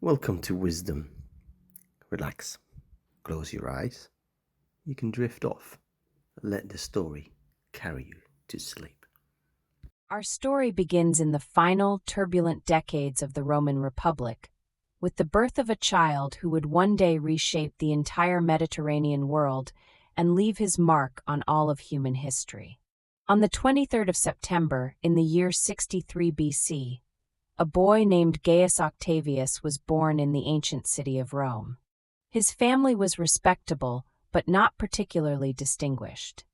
Welcome to wisdom. Relax. Close your eyes. You can drift off. Let the story carry you to sleep. Our story begins in the final, turbulent decades of the Roman Republic, with the birth of a child who would one day reshape the entire Mediterranean world and leave his mark on all of human history. On the 23rd of September, in the year 63 BC, a boy named Gaius Octavius was born in the ancient city of Rome. His family was respectable, but not particularly distinguished.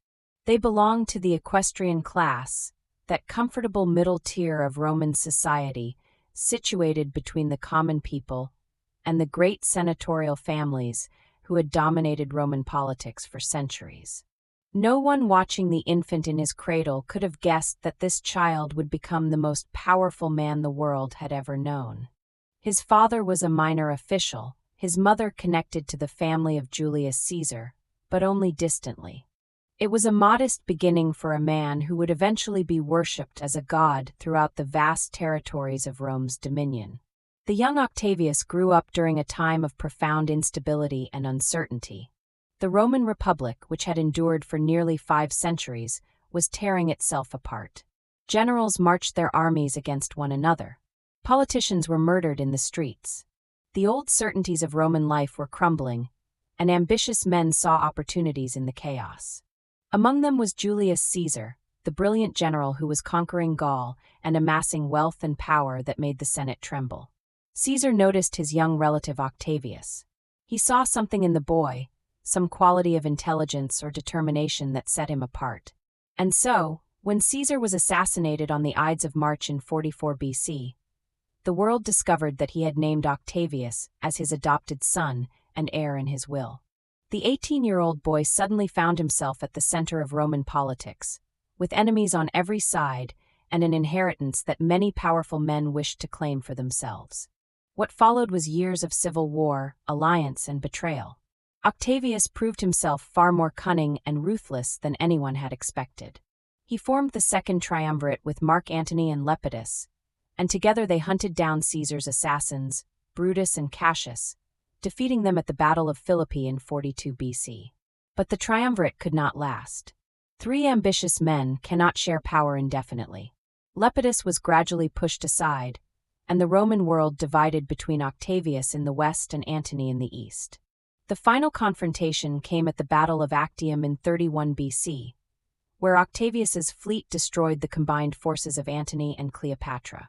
They belonged to the equestrian class, that comfortable middle tier of Roman society situated between the common people and the great senatorial families who had dominated Roman politics for centuries. No one watching the infant in his cradle could have guessed that this child would become the most powerful man the world had ever known. His father was a minor official, his mother connected to the family of Julius Caesar, but only distantly. It was a modest beginning for a man who would eventually be worshipped as a god throughout the vast territories of Rome's dominion. The young Octavius grew up during a time of profound instability and uncertainty. The Roman Republic, which had endured for nearly 5 centuries, was tearing itself apart. Generals marched their armies against one another. Politicians were murdered in the streets. The old certainties of Roman life were crumbling, and ambitious men saw opportunities in the chaos. Among them was Julius Caesar, the brilliant general who was conquering Gaul and amassing wealth and power that made the Senate tremble. Caesar noticed his young relative Octavius. He saw something in the boy, some quality of intelligence or determination that set him apart. And so, when Caesar was assassinated on the Ides of March in 44 BC, the world discovered that he had named Octavius as his adopted son and heir in his will. The 18-year-old boy suddenly found himself at the center of Roman politics, with enemies on every side and an inheritance that many powerful men wished to claim for themselves. What followed was years of civil war, alliance, and betrayal. Octavius proved himself far more cunning and ruthless than anyone had expected. He formed the Second Triumvirate with Mark Antony and Lepidus, and together they hunted down Caesar's assassins, Brutus and Cassius, defeating them at the Battle of Philippi in 42 BC. But the triumvirate could not last. 3 ambitious men cannot share power indefinitely. Lepidus was gradually pushed aside, and the Roman world divided between Octavius in the west and Antony in the east. The final confrontation came at the Battle of Actium in 31 BC, where Octavius's fleet destroyed the combined forces of Antony and Cleopatra.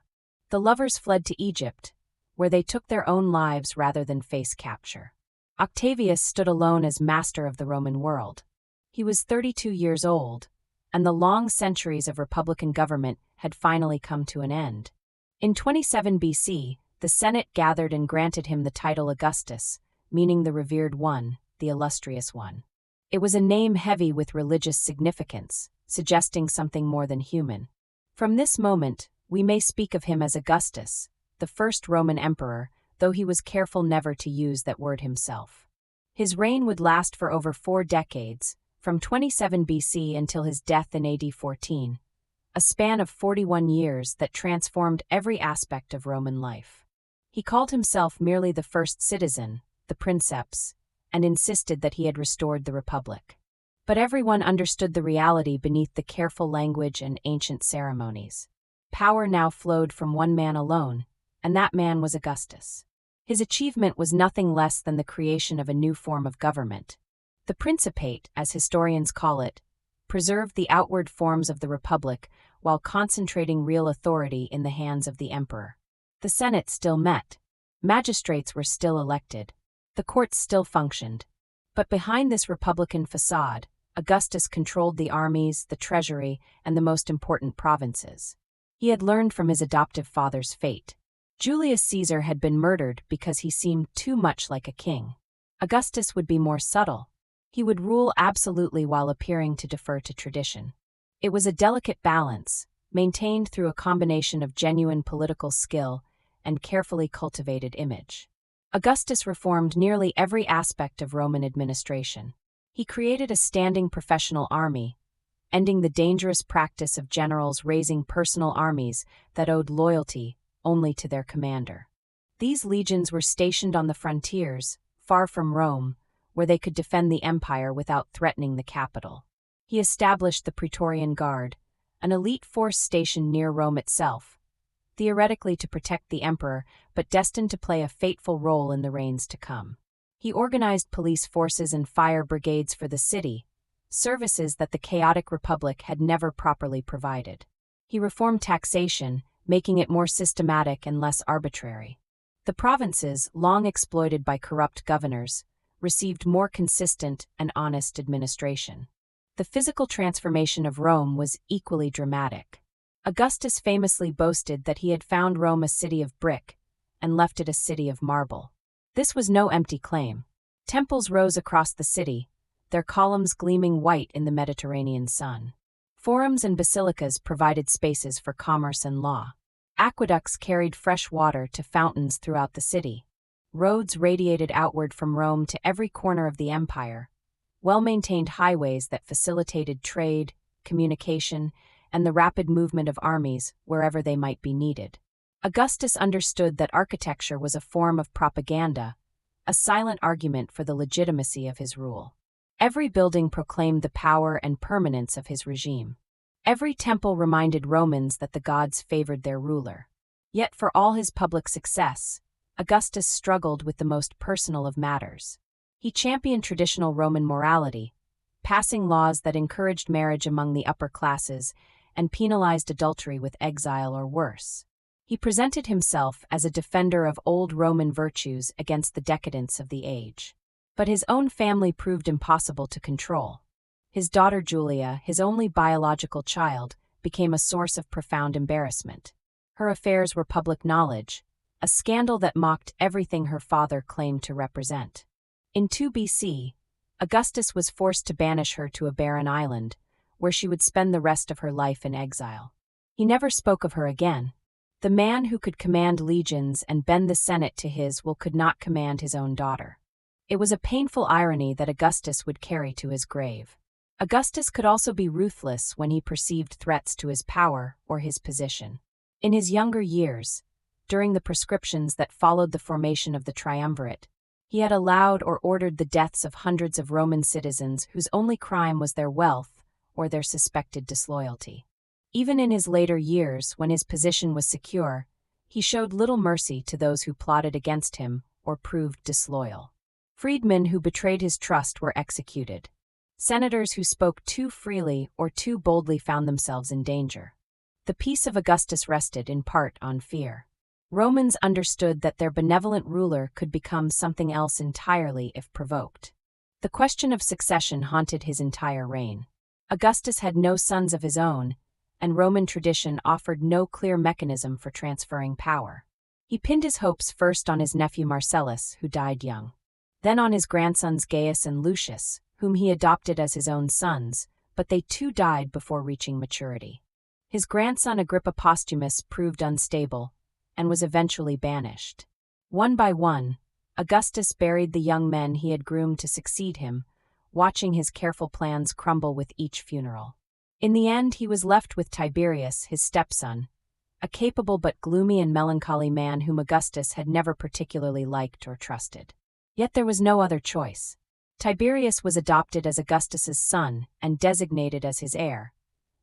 The lovers fled to Egypt, where they took their own lives rather than face capture. Octavius stood alone as master of the Roman world. He was 32 years old, and the long centuries of republican government had finally come to an end. In 27 BC, the Senate gathered and granted him the title Augustus, meaning the revered one, the illustrious one. It was a name heavy with religious significance, suggesting something more than human. From this moment, we may speak of him as Augustus, the first Roman emperor, though he was careful never to use that word himself. His reign would last for over 4 decades, from 27 BC until his death in AD 14, a span of 41 years that transformed every aspect of Roman life. He called himself merely the first citizen, the princeps, and insisted that he had restored the republic. But everyone understood the reality beneath the careful language and ancient ceremonies. Power now flowed from one man alone, and that man was Augustus. His achievement was nothing less than the creation of a new form of government. The Principate, as historians call it, preserved the outward forms of the republic while concentrating real authority in the hands of the emperor. The Senate still met. Magistrates were still elected. The courts still functioned. But behind this republican facade, Augustus controlled the armies, the treasury, and the most important provinces. He had learned from his adoptive father's fate. Julius Caesar had been murdered because he seemed too much like a king. Augustus would be more subtle. He would rule absolutely while appearing to defer to tradition. It was a delicate balance, maintained through a combination of genuine political skill and carefully cultivated image. Augustus reformed nearly every aspect of Roman administration. He created a standing professional army, ending the dangerous practice of generals raising personal armies that owed loyalty only to their commander. These legions were stationed on the frontiers, far from Rome, where they could defend the empire without threatening the capital. He established the Praetorian Guard, an elite force stationed near Rome itself, theoretically to protect the emperor, but destined to play a fateful role in the reigns to come. He organized police forces and fire brigades for the city, services that the chaotic republic had never properly provided. He reformed taxation, making it more systematic and less arbitrary. The provinces, long exploited by corrupt governors, received more consistent and honest administration. The physical transformation of Rome was equally dramatic. Augustus famously boasted that he had found Rome a city of brick and left it a city of marble. This was no empty claim. Temples rose across the city, their columns gleaming white in the Mediterranean sun. Forums and basilicas provided spaces for commerce and law. Aqueducts carried fresh water to fountains throughout the city. Roads radiated outward from Rome to every corner of the empire, well-maintained highways that facilitated trade, communication, and the rapid movement of armies wherever they might be needed. Augustus understood that architecture was a form of propaganda, a silent argument for the legitimacy of his rule. Every building proclaimed the power and permanence of his regime. Every temple reminded Romans that the gods favored their ruler. Yet for all his public success, Augustus struggled with the most personal of matters. He championed traditional Roman morality, passing laws that encouraged marriage among the upper classes and penalized adultery with exile or worse. He presented himself as a defender of old Roman virtues against the decadence of the age. But his own family proved impossible to control. His daughter Julia, his only biological child, became a source of profound embarrassment. Her affairs were public knowledge, a scandal that mocked everything her father claimed to represent. In 2 BC, Augustus was forced to banish her to a barren island, where she would spend the rest of her life in exile. He never spoke of her again. The man who could command legions and bend the Senate to his will could not command his own daughter. It was a painful irony that Augustus would carry to his grave. Augustus could also be ruthless when he perceived threats to his power or his position. In his younger years, during the proscriptions that followed the formation of the triumvirate, he had allowed or ordered the deaths of hundreds of Roman citizens whose only crime was their wealth or their suspected disloyalty. Even in his later years, when his position was secure, he showed little mercy to those who plotted against him or proved disloyal. Freedmen who betrayed his trust were executed. Senators who spoke too freely or too boldly found themselves in danger. The peace of Augustus rested in part on fear. Romans understood that their benevolent ruler could become something else entirely if provoked. The question of succession haunted his entire reign. Augustus had no sons of his own, and Roman tradition offered no clear mechanism for transferring power. He pinned his hopes first on his nephew Marcellus, who died young. Then on his grandsons Gaius and Lucius, whom he adopted as his own sons, but they too died before reaching maturity. His grandson Agrippa Postumus proved unstable, and was eventually banished. One by one, Augustus buried the young men he had groomed to succeed him, watching his careful plans crumble with each funeral. In the end, he was left with Tiberius, his stepson, a capable but gloomy and melancholy man whom Augustus had never particularly liked or trusted. Yet there was no other choice. Tiberius was adopted as Augustus's son and designated as his heir,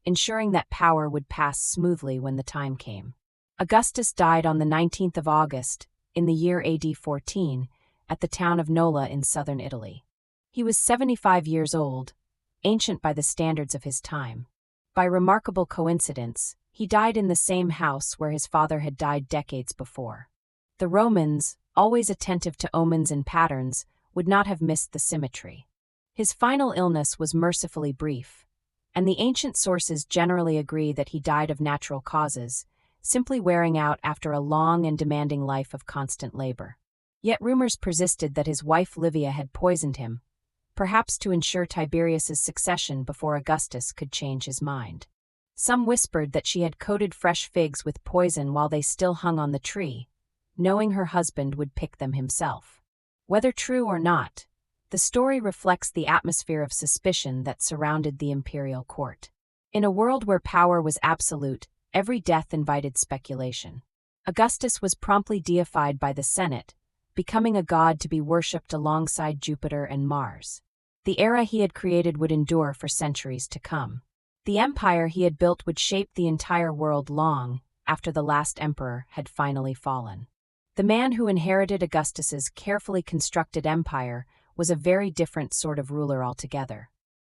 ensuring that power would pass smoothly when the time came. Augustus died on the 19th of August, in the year AD 14, at the town of Nola in southern Italy. He was 75 years old, ancient by the standards of his time. By remarkable coincidence, he died in the same house where his father had died decades before. The Romans, always attentive to omens and patterns, would not have missed the symmetry. His final illness was mercifully brief, and the ancient sources generally agree that he died of natural causes, simply wearing out after a long and demanding life of constant labor. Yet rumors persisted that his wife Livia had poisoned him, perhaps to ensure Tiberius's succession before Augustus could change his mind. Some whispered that she had coated fresh figs with poison while they still hung on the tree, knowing her husband would pick them himself. Whether true or not, the story reflects the atmosphere of suspicion that surrounded the imperial court. In a world where power was absolute, every death invited speculation. Augustus was promptly deified by the Senate, becoming a god to be worshipped alongside Jupiter and Mars. The era he had created would endure for centuries to come. The empire he had built would shape the entire world long after the last emperor had finally fallen. The man who inherited Augustus's carefully constructed empire was a very different sort of ruler altogether.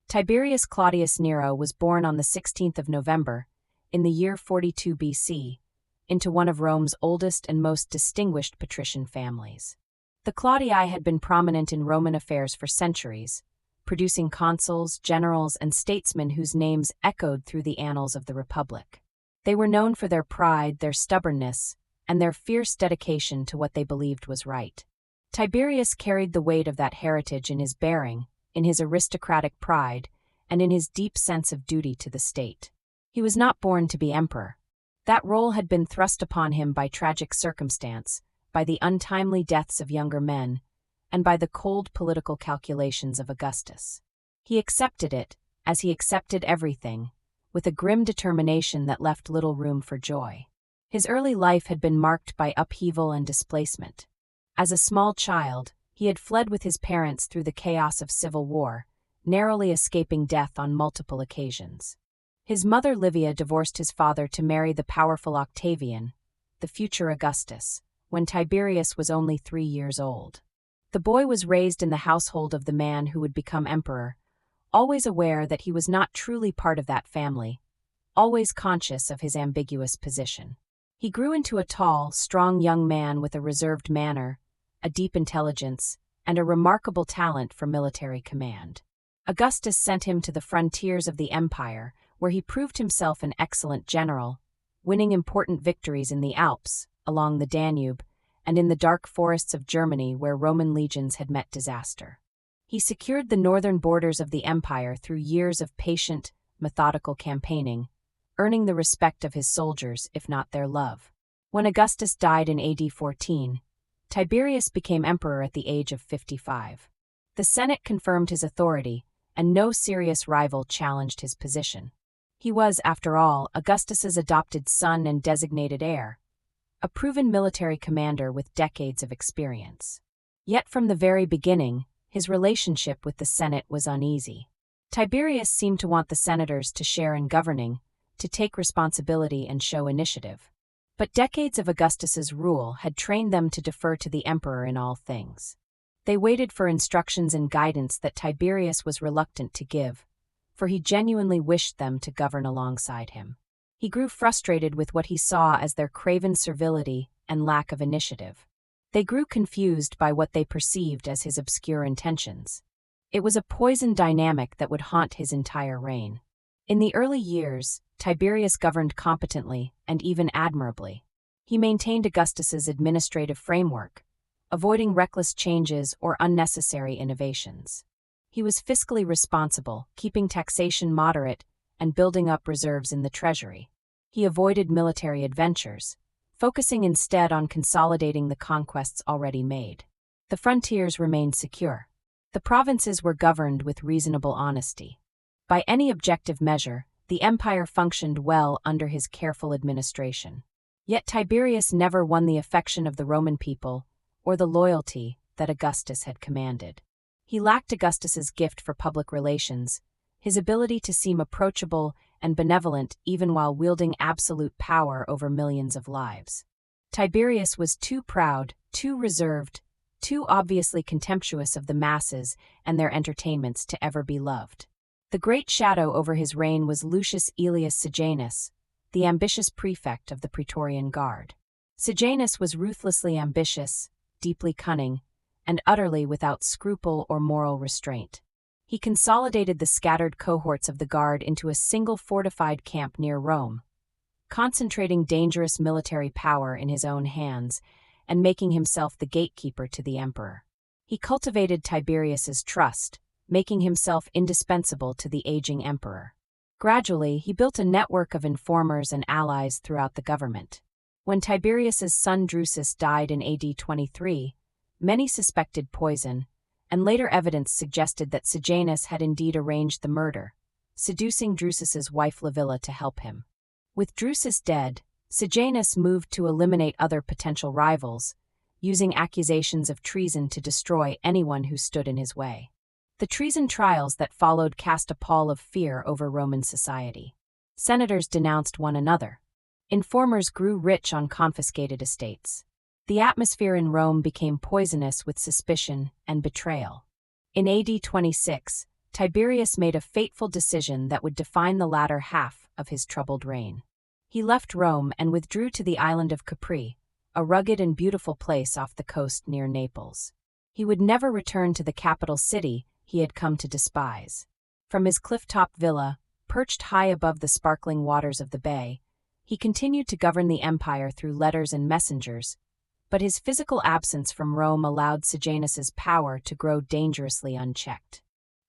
Tiberius Claudius Nero was born on the 16th of November, in the year 42 BC, into one of Rome's oldest and most distinguished patrician families. The Claudii had been prominent in Roman affairs for centuries, producing consuls, generals, and statesmen whose names echoed through the annals of the Republic. They were known for their pride, their stubbornness, and their fierce dedication to what they believed was right. Tiberius carried the weight of that heritage in his bearing, in his aristocratic pride, and in his deep sense of duty to the state. He was not born to be emperor. That role had been thrust upon him by tragic circumstance, by the untimely deaths of younger men, and by the cold political calculations of Augustus. He accepted it, as he accepted everything, with a grim determination that left little room for joy. His early life had been marked by upheaval and displacement. As a small child, he had fled with his parents through the chaos of civil war, narrowly escaping death on multiple occasions. His mother Livia divorced his father to marry the powerful Octavian, the future Augustus, when Tiberius was only 3 years old. The boy was raised in the household of the man who would become emperor, always aware that he was not truly part of that family, always conscious of his ambiguous position. He grew into a tall, strong young man with a reserved manner, a deep intelligence, and a remarkable talent for military command. Augustus sent him to the frontiers of the empire, where he proved himself an excellent general, winning important victories in the Alps, along the Danube, and in the dark forests of Germany where Roman legions had met disaster. He secured the northern borders of the empire through years of patient, methodical campaigning, earning the respect of his soldiers, if not their love. When Augustus died in AD 14, Tiberius became emperor at the age of 55. The Senate confirmed his authority, and no serious rival challenged his position. He was, after all, Augustus's adopted son and designated heir, a proven military commander with decades of experience. Yet from the very beginning, his relationship with the Senate was uneasy. Tiberius seemed to want the senators to share in governing, to take responsibility and show initiative. But decades of Augustus's rule had trained them to defer to the emperor in all things. They waited for instructions and guidance that Tiberius was reluctant to give, for he genuinely wished them to govern alongside him. He grew frustrated with what he saw as their craven servility and lack of initiative. They grew confused by what they perceived as his obscure intentions. It was a poisoned dynamic that would haunt his entire reign. In the early years, Tiberius governed competently and even admirably. He maintained Augustus's administrative framework, avoiding reckless changes or unnecessary innovations. He was fiscally responsible, keeping taxation moderate and building up reserves in the treasury. He avoided military adventures, focusing instead on consolidating the conquests already made. The frontiers remained secure. The provinces were governed with reasonable honesty. By any objective measure, the empire functioned well under his careful administration. Yet Tiberius never won the affection of the Roman people or the loyalty that Augustus had commanded. He lacked Augustus's gift for public relations, his ability to seem approachable and benevolent even while wielding absolute power over millions of lives. Tiberius was too proud, too reserved, too obviously contemptuous of the masses and their entertainments to ever be loved. The great shadow over his reign was Lucius Aelius Sejanus, the ambitious prefect of the Praetorian Guard. Sejanus was ruthlessly ambitious, deeply cunning, and utterly without scruple or moral restraint. He consolidated the scattered cohorts of the Guard into a single fortified camp near Rome, concentrating dangerous military power in his own hands and making himself the gatekeeper to the emperor. He cultivated Tiberius's trust, making himself indispensable to the aging emperor. Gradually, he built a network of informers and allies throughout the government. When Tiberius's son Drusus died in AD 23, many suspected poison, and later evidence suggested that Sejanus had indeed arranged the murder, seducing Drusus's wife Livilla to help him. With Drusus dead, Sejanus moved to eliminate other potential rivals, using accusations of treason to destroy anyone who stood in his way. The treason trials that followed cast a pall of fear over Roman society. Senators denounced one another. Informers grew rich on confiscated estates. The atmosphere in Rome became poisonous with suspicion and betrayal. In AD 26, Tiberius made a fateful decision that would define the latter half of his troubled reign. He left Rome and withdrew to the island of Capri, a rugged and beautiful place off the coast near Naples. He would never return to the capital city he had come to despise. From his cliff-top villa, perched high above the sparkling waters of the bay, he continued to govern the empire through letters and messengers, but his physical absence from Rome allowed Sejanus's power to grow dangerously unchecked.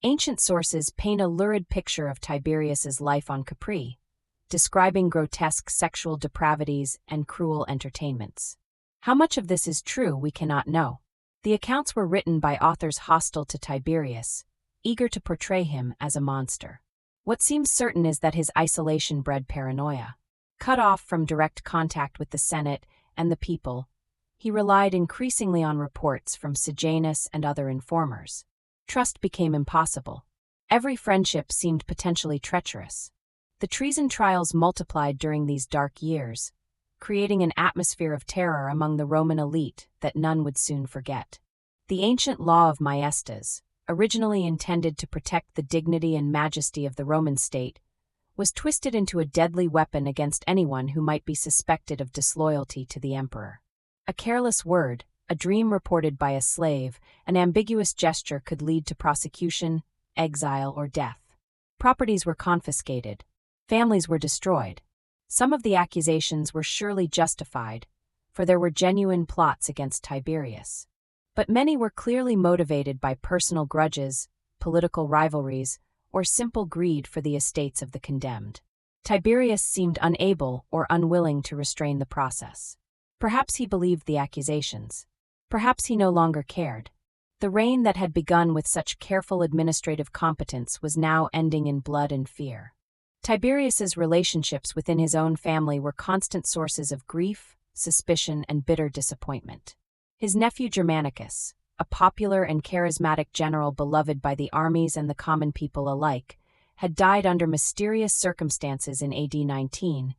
Ancient sources paint a lurid picture of Tiberius's life on Capri, describing grotesque sexual depravities and cruel entertainments. How much of this is true we cannot know. The accounts were written by authors hostile to Tiberius, eager to portray him as a monster. What seems certain is that his isolation bred paranoia. Cut off from direct contact with the Senate and the people, he relied increasingly on reports from Sejanus and other informers. Trust became impossible. Every friendship seemed potentially treacherous. The treason trials multiplied during these dark years, creating an atmosphere of terror among the Roman elite that none would soon forget. The ancient law of majestas, originally intended to protect the dignity and majesty of the Roman state, was twisted into a deadly weapon against anyone who might be suspected of disloyalty to the emperor. A careless word, a dream reported by a slave, an ambiguous gesture could lead to prosecution, exile, or death. Properties were confiscated. Families were destroyed. Some of the accusations were surely justified, for there were genuine plots against Tiberius. But many were clearly motivated by personal grudges, political rivalries, or simple greed for the estates of the condemned. Tiberius seemed unable or unwilling to restrain the process. Perhaps he believed the accusations. Perhaps he no longer cared. The reign that had begun with such careful administrative competence was now ending in blood and fear. Tiberius's relationships within his own family were constant sources of grief, suspicion, and bitter disappointment. His nephew Germanicus, a popular and charismatic general beloved by the armies and the common people alike, had died under mysterious circumstances in AD 19,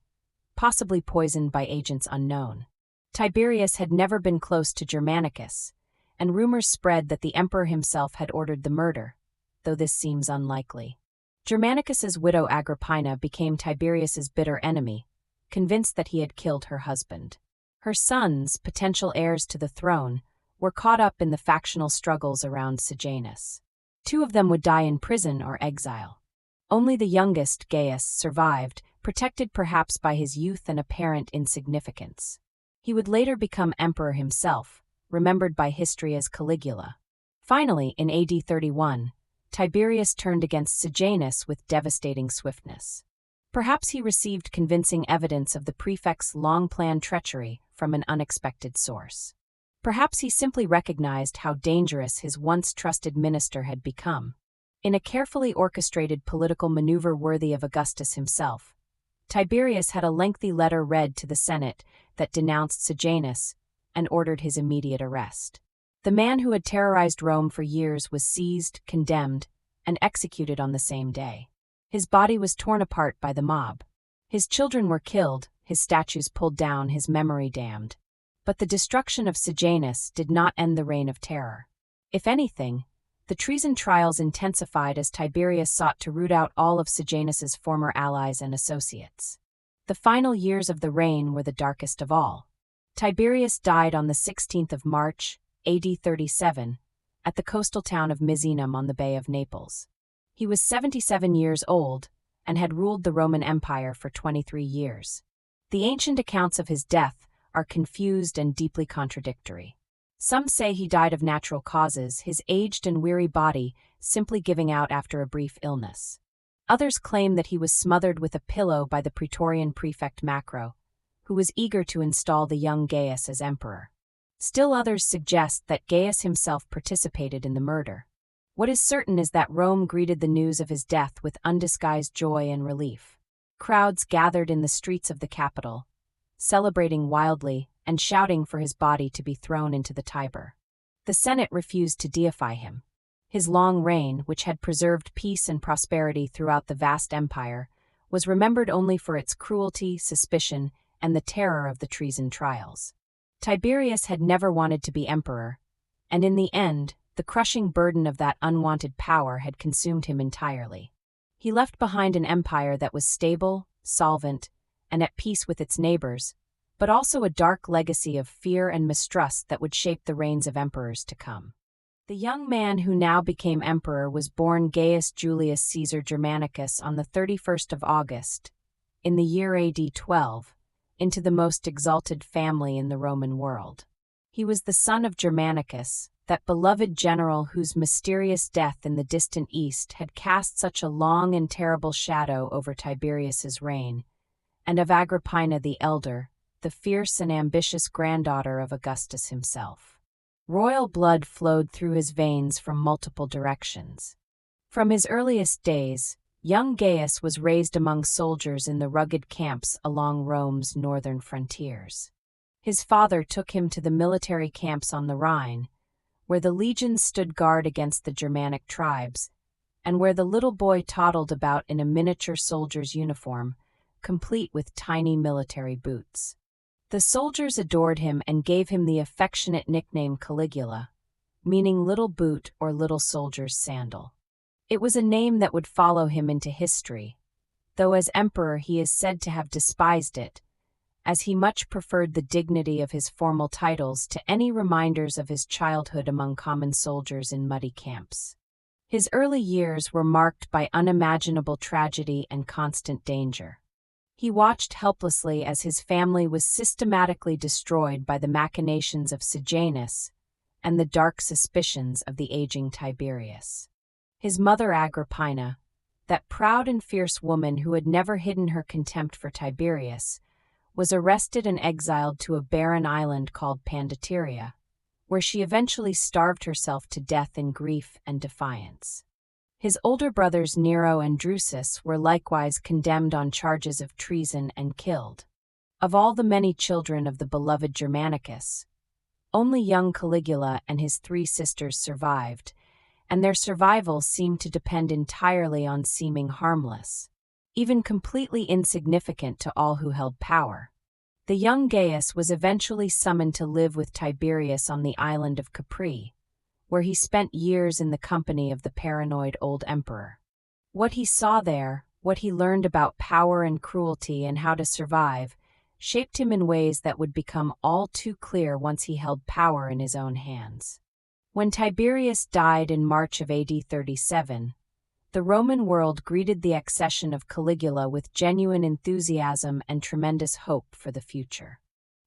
possibly poisoned by agents unknown. Tiberius had never been close to Germanicus, and rumors spread that the emperor himself had ordered the murder, though this seems unlikely. Germanicus's widow Agrippina became Tiberius's bitter enemy, convinced that he had killed her husband. Her sons, potential heirs to the throne, were caught up in the factional struggles around Sejanus. 2 of them would die in prison or exile. Only the youngest, Gaius, survived, protected perhaps by his youth and apparent insignificance. He would later become emperor himself, remembered by history as Caligula. Finally, in AD 31, Tiberius turned against Sejanus with devastating swiftness. Perhaps he received convincing evidence of the prefect's long-planned treachery from an unexpected source. Perhaps he simply recognized how dangerous his once trusted minister had become. In a carefully orchestrated political maneuver worthy of Augustus himself, Tiberius had a lengthy letter read to the Senate that denounced Sejanus and ordered his immediate arrest. The man who had terrorized Rome for years was seized, condemned, and executed on the same day. His body was torn apart by the mob. His children were killed, his statues pulled down, his memory damned. But the destruction of Sejanus did not end the reign of terror. If anything, the treason trials intensified as Tiberius sought to root out all of Sejanus's former allies and associates. The final years of the reign were the darkest of all. Tiberius died on the 16th of March, AD 37, at the coastal town of Misenum on the Bay of Naples. He was 77 years old and had ruled the Roman Empire for 23 years. The ancient accounts of his death are confused and deeply contradictory. Some say he died of natural causes, his aged and weary body simply giving out after a brief illness. Others claim that he was smothered with a pillow by the Praetorian prefect Macro, who was eager to install the young Gaius as emperor. Still others suggest that Gaius himself participated in the murder. What is certain is that Rome greeted the news of his death with undisguised joy and relief. Crowds gathered in the streets of the capital, celebrating wildly and shouting for his body to be thrown into the Tiber. The Senate refused to deify him. His long reign, which had preserved peace and prosperity throughout the vast empire, was remembered only for its cruelty, suspicion, and the terror of the treason trials. Tiberius had never wanted to be emperor, and in the end, the crushing burden of that unwanted power had consumed him entirely. He left behind an empire that was stable, solvent, and at peace with its neighbors, but also a dark legacy of fear and mistrust that would shape the reigns of emperors to come. The young man who now became emperor was born Gaius Julius Caesar Germanicus on the 31st of August, in the year AD 12, into the most exalted family in the Roman world. He was the son of Germanicus, that beloved general whose mysterious death in the distant east had cast such a long and terrible shadow over Tiberius's reign, and of Agrippina the elder, the fierce and ambitious granddaughter of Augustus himself. Royal blood flowed through his veins from multiple directions. From his earliest days, young Gaius was raised among soldiers in the rugged camps along Rome's northern frontiers. His father took him to the military camps on the Rhine, where the legions stood guard against the Germanic tribes, and where the little boy toddled about in a miniature soldier's uniform, complete with tiny military boots. The soldiers adored him and gave him the affectionate nickname Caligula, meaning little boot or little soldier's sandal. It was a name that would follow him into history, though as emperor he is said to have despised it, as he much preferred the dignity of his formal titles to any reminders of his childhood among common soldiers in muddy camps. His early years were marked by unimaginable tragedy and constant danger. He watched helplessly as his family was systematically destroyed by the machinations of Sejanus and the dark suspicions of the aging Tiberius. His mother Agrippina, that proud and fierce woman who had never hidden her contempt for Tiberius, was arrested and exiled to a barren island called Pandateria, where she eventually starved herself to death in grief and defiance. His older brothers Nero and Drusus were likewise condemned on charges of treason and killed. Of all the many children of the beloved Germanicus, only young Caligula and his 3 sisters survived, and their survival seemed to depend entirely on seeming harmless, even completely insignificant to all who held power. The young Gaius was eventually summoned to live with Tiberius on the island of Capri, where he spent years in the company of the paranoid old emperor. What he saw there, what he learned about power and cruelty and how to survive, shaped him in ways that would become all too clear once he held power in his own hands. When Tiberius died in March of AD 37, the Roman world greeted the accession of Caligula with genuine enthusiasm and tremendous hope for the future.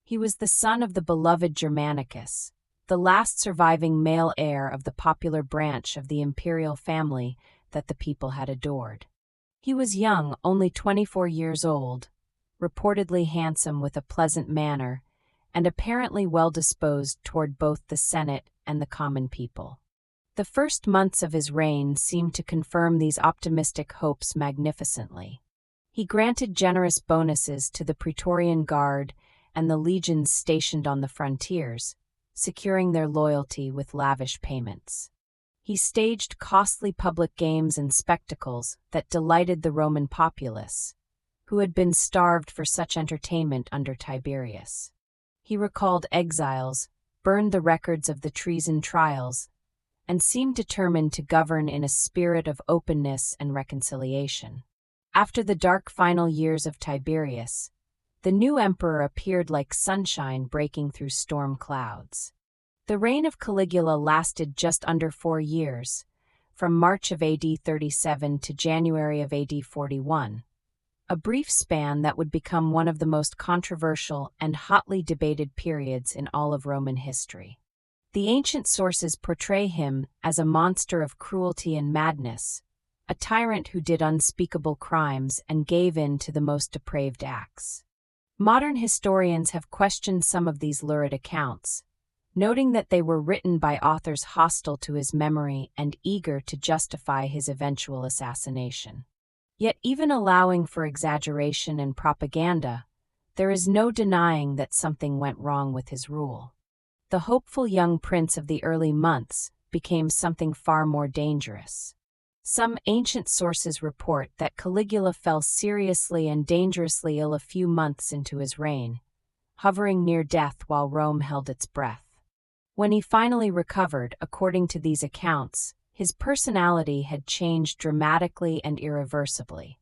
He was the son of the beloved Germanicus, the last surviving male heir of the popular branch of the imperial family that the people had adored. He was young, only 24 years old, reportedly handsome with a pleasant manner, and apparently well-disposed toward both the Senate and the common people. The first months of his reign seemed to confirm these optimistic hopes magnificently. He granted generous bonuses to the Praetorian Guard and the legions stationed on the frontiers, securing their loyalty with lavish payments. He staged costly public games and spectacles that delighted the Roman populace, who had been starved for such entertainment under Tiberius. He recalled exiles, burned the records of the treason trials, and seemed determined to govern in a spirit of openness and reconciliation. After the dark final years of Tiberius, the new emperor appeared like sunshine breaking through storm clouds. The reign of Caligula lasted just under 4 years, from March of AD 37 to January of AD 41, a brief span that would become one of the most controversial and hotly debated periods in all of Roman history. The ancient sources portray him as a monster of cruelty and madness, a tyrant who did unspeakable crimes and gave in to the most depraved acts. Modern historians have questioned some of these lurid accounts, noting that they were written by authors hostile to his memory and eager to justify his eventual assassination. Yet even allowing for exaggeration and propaganda, there is no denying that something went wrong with his rule. The hopeful young prince of the early months became something far more dangerous. Some ancient sources report that Caligula fell seriously and dangerously ill a few months into his reign, hovering near death while Rome held its breath. When he finally recovered, according to these accounts, his personality had changed dramatically and irreversibly.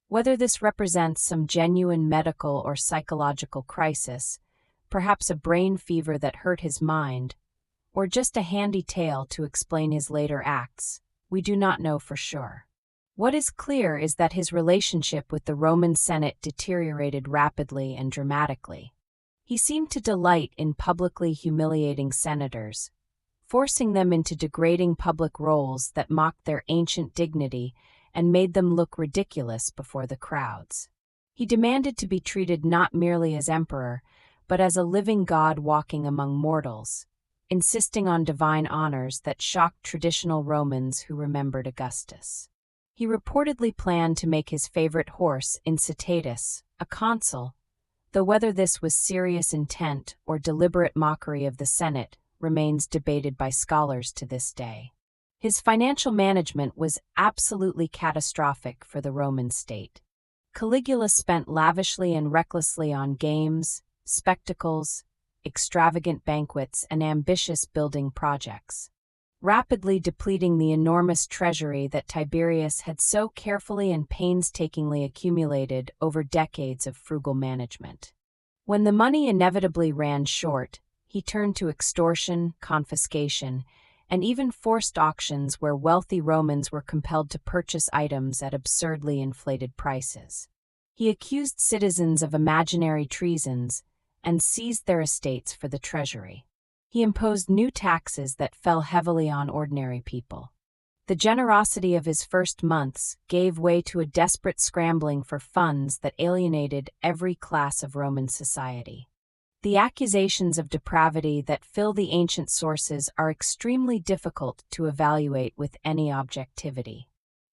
Whether this represents some genuine medical or psychological crisis, perhaps a brain fever that hurt his mind, or just a handy tale to explain his later acts, we do not know for sure. What is clear is that his relationship with the Roman Senate deteriorated rapidly and dramatically. He seemed to delight in publicly humiliating senators, forcing them into degrading public roles that mocked their ancient dignity and made them look ridiculous before the crowds. He demanded to be treated not merely as emperor, but as a living god walking among mortals, insisting on divine honors that shocked traditional Romans who remembered Augustus. He reportedly planned to make his favorite horse Titus a consul, though whether this was serious intent or deliberate mockery of the Senate remains debated by scholars to this day. His financial management was absolutely catastrophic for the Roman state. Caligula spent lavishly and recklessly on games, spectacles, extravagant banquets, and ambitious building projects, rapidly depleting the enormous treasury that Tiberius had so carefully and painstakingly accumulated over decades of frugal management. When the money inevitably ran short, he turned to extortion, confiscation, and even forced auctions where wealthy Romans were compelled to purchase items at absurdly inflated prices. He accused citizens of imaginary treasons and seized their estates for the treasury. He imposed new taxes that fell heavily on ordinary people. The generosity of his first months gave way to a desperate scrambling for funds that alienated every class of Roman society. The accusations of depravity that fill the ancient sources are extremely difficult to evaluate with any objectivity.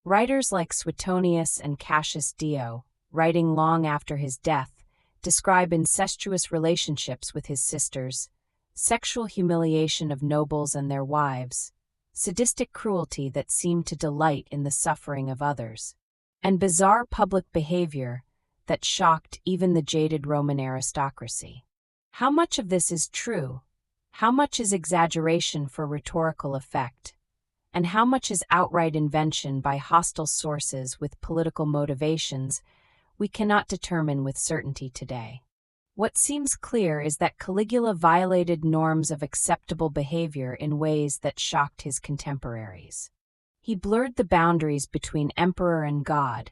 Writers like Suetonius and Cassius Dio, writing long after his death, describe incestuous relationships with his sisters, sexual humiliation of nobles and their wives, sadistic cruelty that seemed to delight in the suffering of others, and bizarre public behavior that shocked even the jaded Roman aristocracy. How much of this is true? How much is exaggeration for rhetorical effect? And how much is outright invention by hostile sources with political motivations we cannot determine with certainty today. What seems clear is that Caligula violated norms of acceptable behavior in ways that shocked his contemporaries. He blurred the boundaries between emperor and god,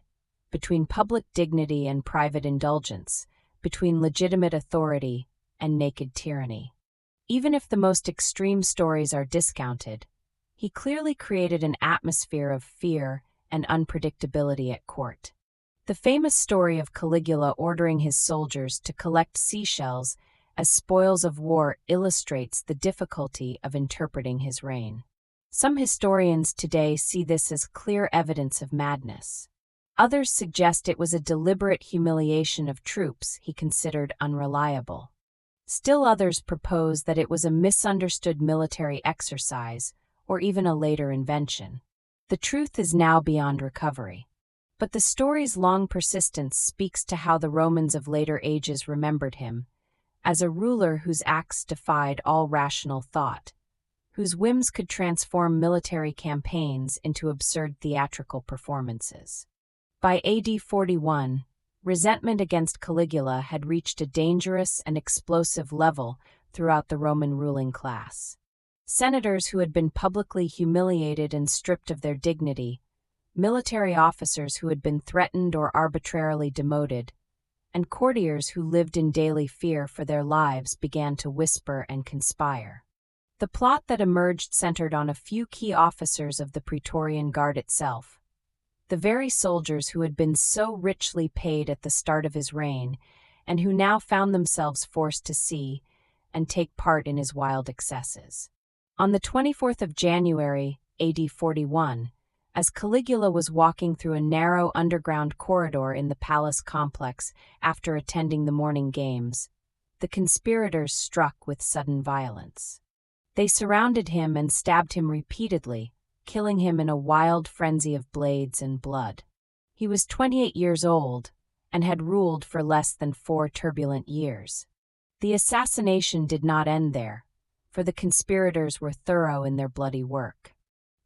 between public dignity and private indulgence, between legitimate authority and naked tyranny. Even if the most extreme stories are discounted, he clearly created an atmosphere of fear and unpredictability at court. The famous story of Caligula ordering his soldiers to collect seashells as spoils of war illustrates the difficulty of interpreting his reign. Some historians today see this as clear evidence of madness. Others suggest it was a deliberate humiliation of troops he considered unreliable. Still others propose that it was a misunderstood military exercise or even a later invention. The truth is now beyond recovery. But the story's long persistence speaks to how the Romans of later ages remembered him, as a ruler whose acts defied all rational thought, whose whims could transform military campaigns into absurd theatrical performances. By AD 41, resentment against Caligula had reached a dangerous and explosive level throughout the Roman ruling class. Senators who had been publicly humiliated and stripped of their dignity, military officers who had been threatened or arbitrarily demoted, and courtiers who lived in daily fear for their lives began to whisper and conspire. The plot that emerged centered on a few key officers of the Praetorian Guard itself, the very soldiers who had been so richly paid at the start of his reign and who now found themselves forced to see and take part in his wild excesses. On the 24th of January, AD 41, as Caligula was walking through a narrow underground corridor in the palace complex after attending the morning games, the conspirators struck with sudden violence. They surrounded him and stabbed him repeatedly, killing him in a wild frenzy of blades and blood. He was 28 years old and had ruled for less than 4 turbulent years. The assassination did not end there, for the conspirators were thorough in their bloody work.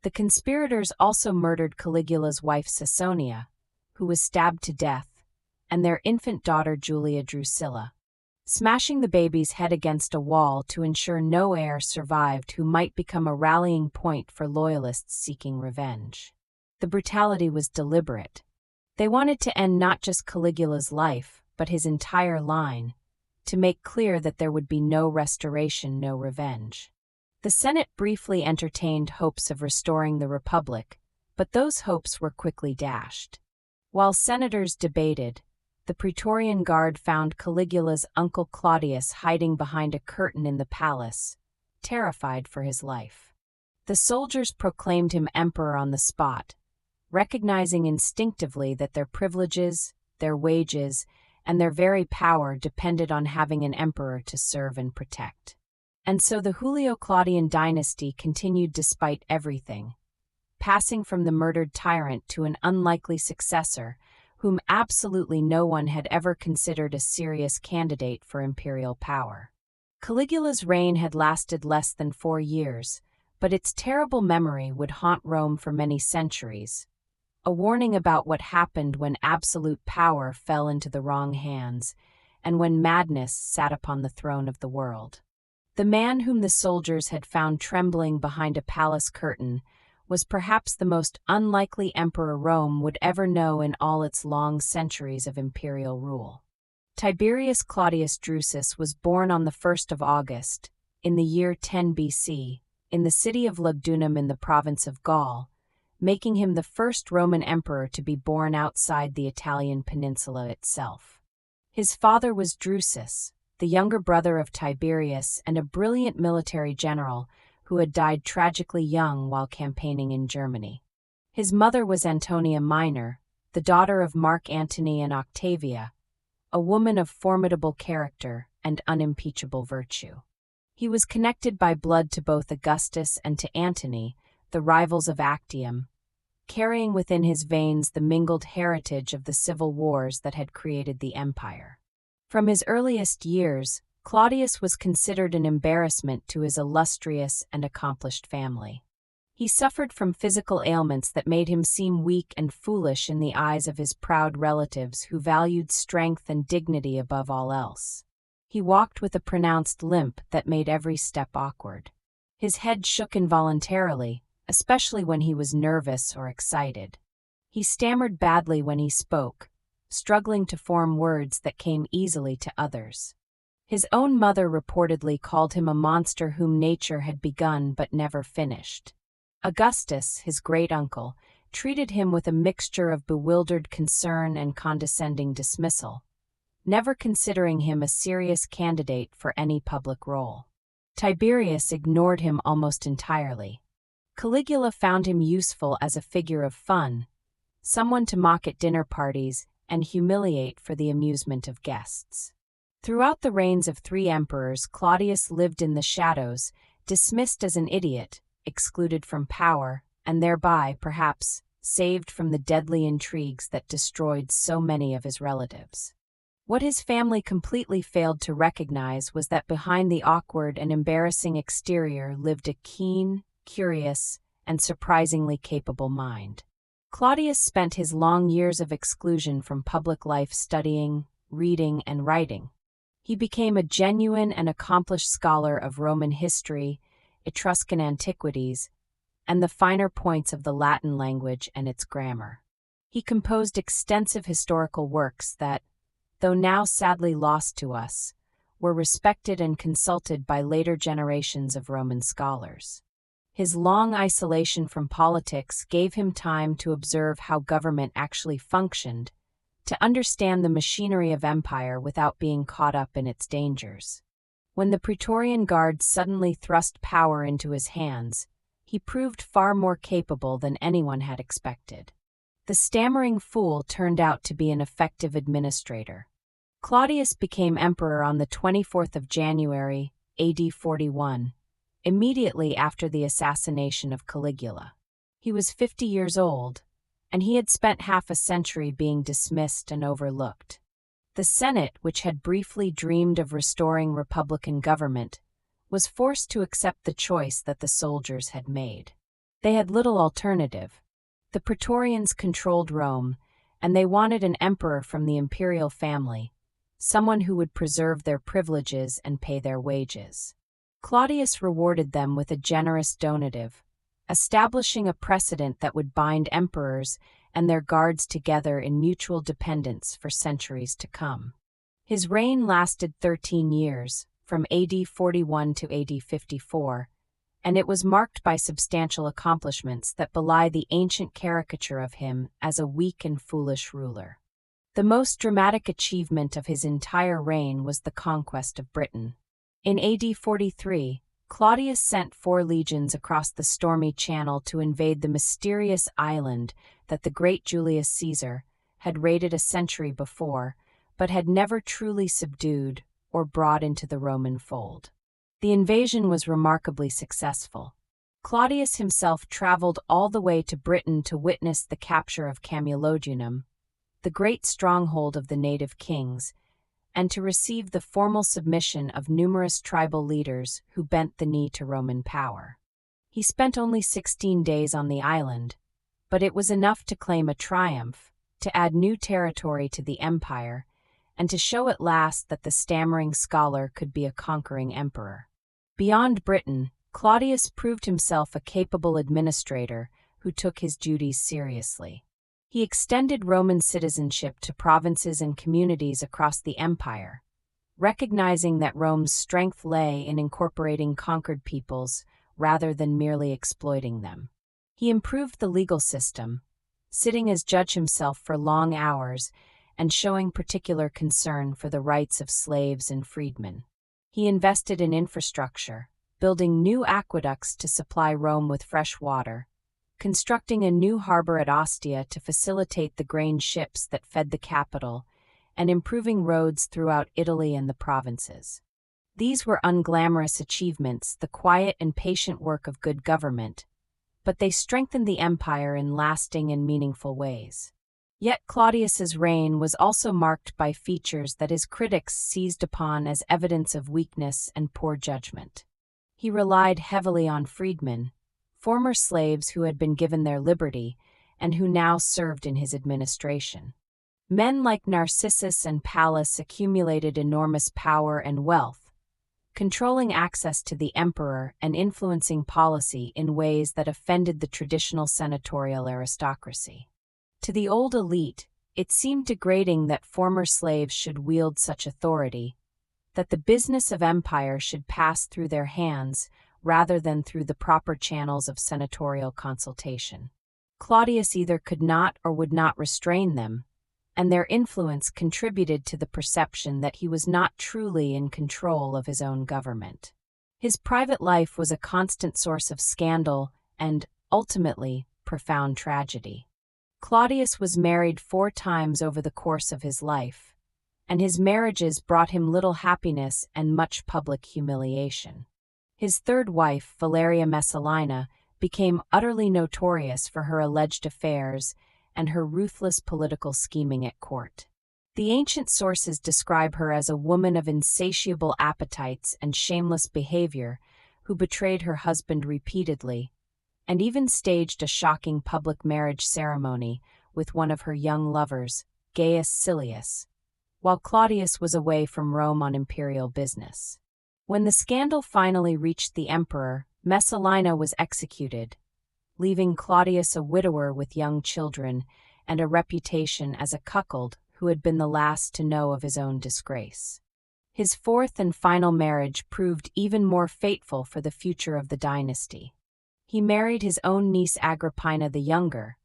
The conspirators also murdered Caligula's wife Caesonia, who was stabbed to death, and their infant daughter Julia Drusilla, smashing the baby's head against a wall to ensure no heir survived who might become a rallying point for loyalists seeking revenge. The brutality was deliberate. They wanted to end not just Caligula's life, but his entire line, to make clear that there would be no restoration, no revenge. The Senate briefly entertained hopes of restoring the Republic, but those hopes were quickly dashed. While senators debated, the Praetorian Guard found Caligula's uncle Claudius hiding behind a curtain in the palace, terrified for his life. The soldiers proclaimed him emperor on the spot, recognizing instinctively that their privileges, their wages, and their very power depended on having an emperor to serve and protect. And so the Julio-Claudian dynasty continued despite everything, passing from the murdered tyrant to an unlikely successor, whom absolutely no one had ever considered a serious candidate for imperial power. Caligula's reign had lasted less than 4 years, but its terrible memory would haunt Rome for many centuries, a warning about what happened when absolute power fell into the wrong hands, and when madness sat upon the throne of the world. The man whom the soldiers had found trembling behind a palace curtain was perhaps the most unlikely emperor Rome would ever know in all its long centuries of imperial rule. Tiberius Claudius Drusus was born on the 1st of August, in the year 10 BC, in the city of Lugdunum in the province of Gaul, making him the first Roman emperor to be born outside the Italian peninsula itself. His father was Drusus, the younger brother of Tiberius and a brilliant military general who had died tragically young while campaigning in Germany. His mother was Antonia Minor, the daughter of Mark Antony and Octavia, a woman of formidable character and unimpeachable virtue. He was connected by blood to both Augustus and to Antony, the rivals of Actium, carrying within his veins the mingled heritage of the civil wars that had created the empire. From his earliest years, Claudius was considered an embarrassment to his illustrious and accomplished family. He suffered from physical ailments that made him seem weak and foolish in the eyes of his proud relatives who valued strength and dignity above all else. He walked with a pronounced limp that made every step awkward. His head shook involuntarily, especially when he was nervous or excited. He stammered badly when he spoke, struggling to form words that came easily to others. His own mother reportedly called him a monster whom nature had begun but never finished. Augustus, his great-uncle, treated him with a mixture of bewildered concern and condescending dismissal, never considering him a serious candidate for any public role. Tiberius ignored him almost entirely. Caligula found him useful as a figure of fun, someone to mock at dinner parties and humiliate for the amusement of guests. Throughout the reigns of 3 emperors, Claudius lived in the shadows, dismissed as an idiot, excluded from power, and thereby, perhaps, saved from the deadly intrigues that destroyed so many of his relatives. What his family completely failed to recognize was that behind the awkward and embarrassing exterior lived a keen, curious, and surprisingly capable mind. Claudius spent his long years of exclusion from public life studying, reading, and writing. He became a genuine and accomplished scholar of Roman history, Etruscan antiquities, and the finer points of the Latin language and its grammar. He composed extensive historical works that, though now sadly lost to us, were respected and consulted by later generations of Roman scholars. His long isolation from politics gave him time to observe how government actually functioned, to understand the machinery of empire without being caught up in its dangers. When the Praetorian Guard suddenly thrust power into his hands, he proved far more capable than anyone had expected. The stammering fool turned out to be an effective administrator. Claudius became emperor on the 24th of January, AD 41, immediately after the assassination of Caligula. He was 50 years old, and he had spent half a century being dismissed and overlooked. The Senate, which had briefly dreamed of restoring republican government, was forced to accept the choice that the soldiers had made. They had little alternative. The Praetorians controlled Rome, and they wanted an emperor from the imperial family, someone who would preserve their privileges and pay their wages. Claudius rewarded them with a generous donative, establishing a precedent that would bind emperors and their guards together in mutual dependence for centuries to come. His reign lasted 13 years, from AD 41 to AD 54, and it was marked by substantial accomplishments that belie the ancient caricature of him as a weak and foolish ruler. The most dramatic achievement of his entire reign was the conquest of Britain. In AD 43, Claudius sent 4 legions across the stormy channel to invade the mysterious island that the great Julius Caesar had raided a century before, but had never truly subdued or brought into the Roman fold. The invasion was remarkably successful. Claudius himself traveled all the way to Britain to witness the capture of Camulodunum, the great stronghold of the native kings, and to receive the formal submission of numerous tribal leaders who bent the knee to Roman power. He spent only 16 days on the island, but it was enough to claim a triumph, to add new territory to the empire, and to show at last that the stammering scholar could be a conquering emperor. Beyond Britain, Claudius proved himself a capable administrator who took his duties seriously. He extended Roman citizenship to provinces and communities across the empire, recognizing that Rome's strength lay in incorporating conquered peoples rather than merely exploiting them. He improved the legal system, sitting as judge himself for long hours and showing particular concern for the rights of slaves and freedmen. He invested in infrastructure, building new aqueducts to supply Rome with fresh water, constructing a new harbor at Ostia to facilitate the grain ships that fed the capital, and improving roads throughout Italy and the provinces. These were unglamorous achievements, the quiet and patient work of good government, but they strengthened the empire in lasting and meaningful ways. Yet Claudius's reign was also marked by features that his critics seized upon as evidence of weakness and poor judgment. He relied heavily on freedmen, former slaves who had been given their liberty and who now served in his administration. Men like Narcissus and Pallas accumulated enormous power and wealth, controlling access to the emperor and influencing policy in ways that offended the traditional senatorial aristocracy. To the old elite, it seemed degrading that former slaves should wield such authority, that the business of empire should pass through their hands rather than through the proper channels of senatorial consultation. Claudius either could not or would not restrain them, and their influence contributed to the perception that he was not truly in control of his own government. His private life was a constant source of scandal and, ultimately, profound tragedy. Claudius was married 4 times over the course of his life, and his marriages brought him little happiness and much public humiliation. His 3rd wife, Valeria Messalina, became utterly notorious for her alleged affairs and her ruthless political scheming at court. The ancient sources describe her as a woman of insatiable appetites and shameless behavior who betrayed her husband repeatedly, and even staged a shocking public marriage ceremony with one of her young lovers, Gaius Silius, while Claudius was away from Rome on imperial business. When the scandal finally reached the emperor, Messalina was executed, leaving Claudius a widower with young children and a reputation as a cuckold who had been the last to know of his own disgrace. His 4th and final marriage proved even more fateful for the future of the dynasty. He married his own niece Agrippina the Younger,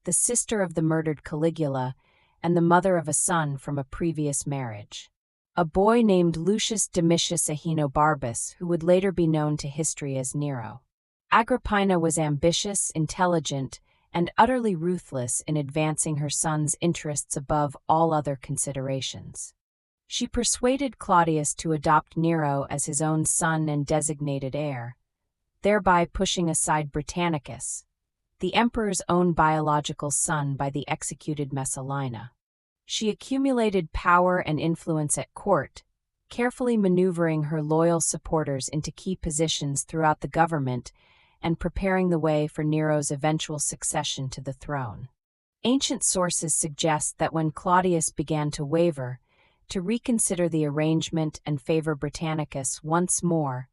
the sister of the murdered Caligula and the mother of a son from a previous marriage, a boy named Lucius Domitius Ahenobarbus, who would later be known to history as Nero. Agrippina was ambitious, intelligent, and utterly ruthless in advancing her son's interests above all other considerations. She persuaded Claudius to adopt Nero as his own son and designated heir, thereby pushing aside Britannicus, the emperor's own biological son by the executed Messalina. She accumulated power and influence at court, carefully maneuvering her loyal supporters into key positions throughout the government and preparing the way for Nero's eventual succession to the throne. Ancient sources suggest that when Claudius began to waver, to reconsider the arrangement and favor Britannicus once more,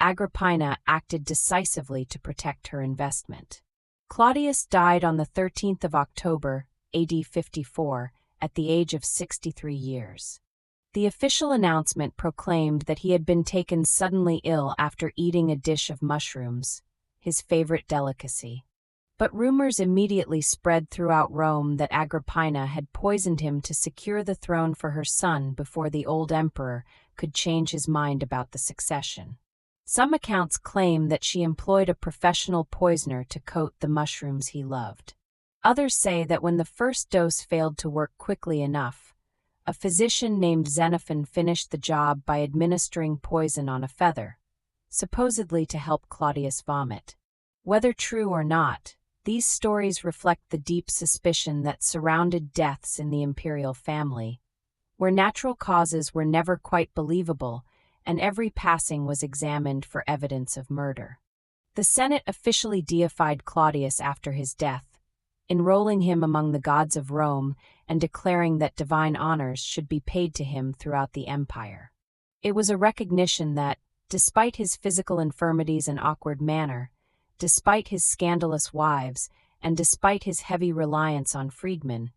Agrippina acted decisively to protect her investment. Claudius died on the 13th of October, AD 54, at the age of 63 years. The official announcement proclaimed that he had been taken suddenly ill after eating a dish of mushrooms, his favorite delicacy. But rumors immediately spread throughout Rome that Agrippina had poisoned him to secure the throne for her son before the old emperor could change his mind about the succession. Some accounts claim that she employed a professional poisoner to coat the mushrooms he loved. Others say that when the first dose failed to work quickly enough, a physician named Xenophon finished the job by administering poison on a feather, supposedly to help Claudius vomit. Whether true or not, these stories reflect the deep suspicion that surrounded deaths in the imperial family, where natural causes were never quite believable and every passing was examined for evidence of murder. The Senate officially deified Claudius after his death, enrolling him among the gods of Rome and declaring that divine honors should be paid to him throughout the empire. It was a recognition that, despite his physical infirmities and awkward manner, despite his scandalous wives, and despite his heavy reliance on freedmen,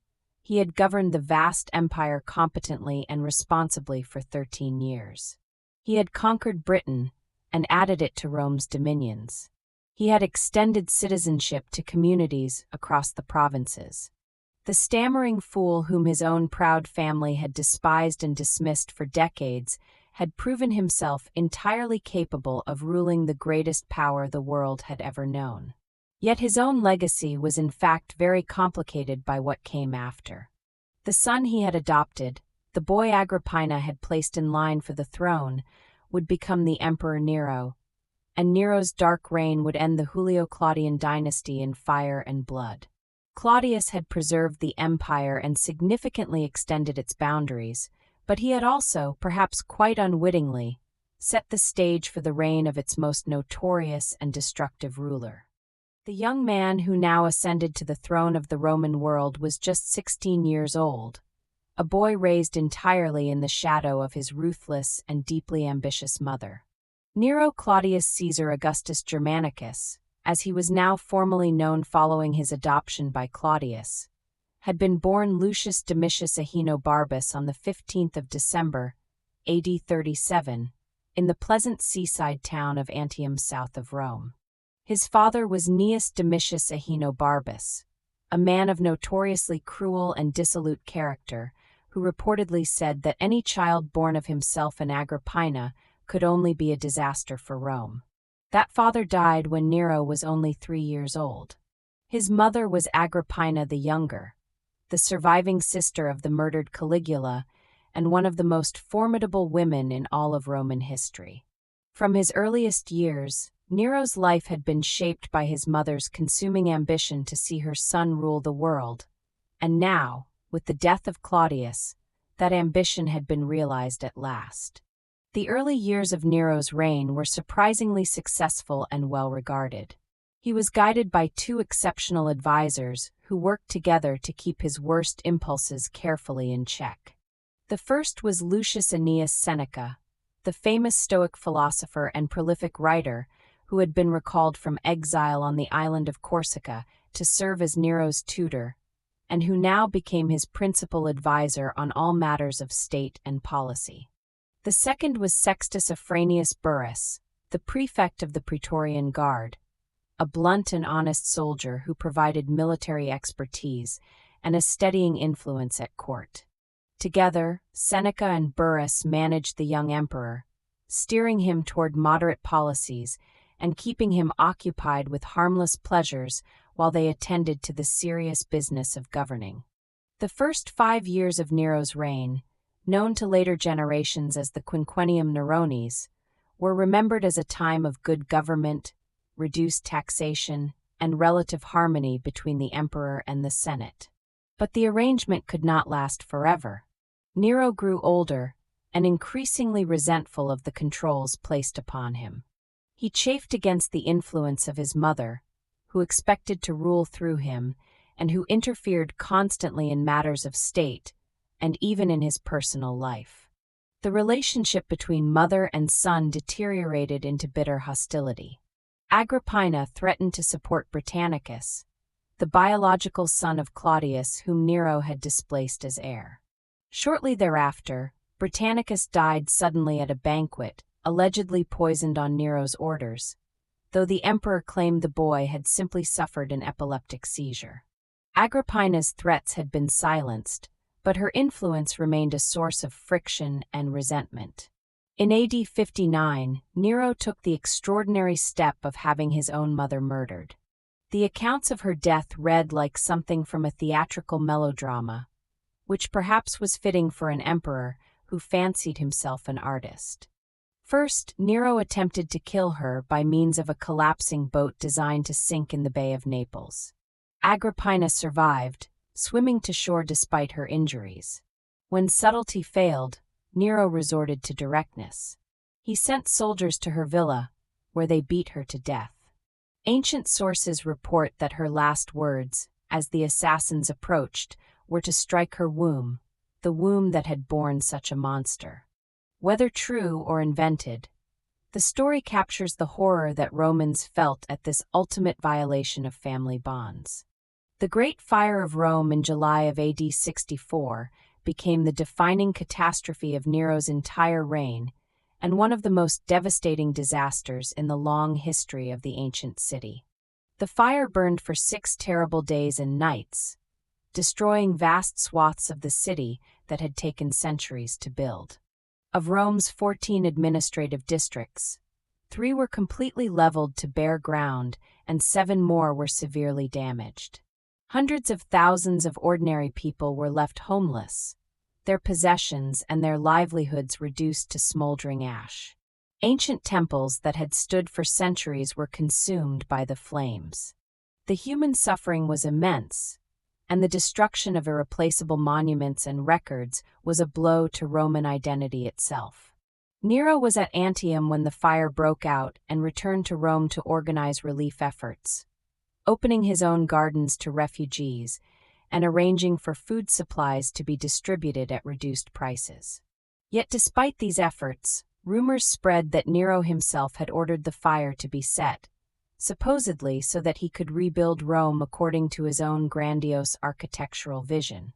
he had governed the vast empire competently and responsibly for 13 years. He had conquered Britain and added it to Rome's dominions. He had extended citizenship to communities across the provinces. The stammering fool whom his own proud family had despised and dismissed for decades had proven himself entirely capable of ruling the greatest power the world had ever known. Yet his own legacy was in fact very complicated by what came after. The son he had adopted, the boy Agrippina had placed in line for the throne, would become the Emperor Nero, and Nero's dark reign would end the Julio-Claudian dynasty in fire and blood. Claudius had preserved the empire and significantly extended its boundaries, but he had also, perhaps quite unwittingly, set the stage for the reign of its most notorious and destructive ruler. The young man who now ascended to the throne of the Roman world was just 16 years old, a boy raised entirely in the shadow of his ruthless and deeply ambitious mother. Nero Claudius Caesar Augustus Germanicus, as he was now formally known following his adoption by Claudius, had been born Lucius Domitius Ahenobarbus on the 15th of December, AD 37, in the pleasant seaside town of Antium south of Rome. His father was Gnaeus Domitius Ahenobarbus, a man of notoriously cruel and dissolute character, who reportedly said that any child born of himself and Agrippina could only be a disaster for Rome. That father died when Nero was only 3 years old. His mother was Agrippina the Younger, the surviving sister of the murdered Caligula, and one of the most formidable women in all of Roman history. From his earliest years, Nero's life had been shaped by his mother's consuming ambition to see her son rule the world, and now, with the death of Claudius, that ambition had been realized at last. The early years of Nero's reign were surprisingly successful and well-regarded. He was guided by 2 exceptional advisors who worked together to keep his worst impulses carefully in check. The first was Lucius Annaeus Seneca, the famous Stoic philosopher and prolific writer who had been recalled from exile on the island of Corsica to serve as Nero's tutor, and who now became his principal advisor on all matters of state and policy. The second was Sextus Afranius Burrus, the prefect of the Praetorian Guard, a blunt and honest soldier who provided military expertise and a steadying influence at court. Together, Seneca and Burrus managed the young emperor, steering him toward moderate policies and keeping him occupied with harmless pleasures while they attended to the serious business of governing. The first 5 years of Nero's reign, known to later generations as the Quinquennium Neronis, were remembered as a time of good government, reduced taxation, and relative harmony between the emperor and the Senate. But the arrangement could not last forever. Nero grew older and increasingly resentful of the controls placed upon him. He chafed against the influence of his mother, who expected to rule through him and who interfered constantly in matters of state and even in his personal life. The relationship between mother and son deteriorated into bitter hostility. Agrippina threatened to support Britannicus, the biological son of Claudius whom Nero had displaced as heir. Shortly thereafter, Britannicus died suddenly at a banquet, allegedly poisoned on Nero's orders, though the emperor claimed the boy had simply suffered an epileptic seizure. Agrippina's threats had been silenced, but her influence remained a source of friction and resentment. In AD 59, Nero took the extraordinary step of having his own mother murdered. The accounts of her death read like something from a theatrical melodrama, which perhaps was fitting for an emperor who fancied himself an artist. First, Nero attempted to kill her by means of a collapsing boat designed to sink in the Bay of Naples. Agrippina survived, swimming to shore despite her injuries. When subtlety failed, Nero resorted to directness. He sent soldiers to her villa, where they beat her to death. Ancient sources report that her last words, as the assassins approached, were to strike her womb, the womb that had borne such a monster. Whether true or invented, the story captures the horror that Romans felt at this ultimate violation of family bonds. The Great Fire of Rome in July of AD 64 became the defining catastrophe of Nero's entire reign and one of the most devastating disasters in the long history of the ancient city. The fire burned for 6 terrible days and nights, destroying vast swaths of the city that had taken centuries to build. Of Rome's 14 administrative districts, 3 were completely leveled to bare ground and 7 more were severely damaged. Hundreds of thousands of ordinary people were left homeless, their possessions and their livelihoods reduced to smoldering ash. Ancient temples that had stood for centuries were consumed by the flames. The human suffering was immense, and the destruction of irreplaceable monuments and records was a blow to Roman identity itself. Nero was at Antium when the fire broke out and returned to Rome to organize relief efforts, opening his own gardens to refugees and arranging for food supplies to be distributed at reduced prices. Yet despite these efforts, rumors spread that Nero himself had ordered the fire to be set, supposedly so that he could rebuild Rome according to his own grandiose architectural vision.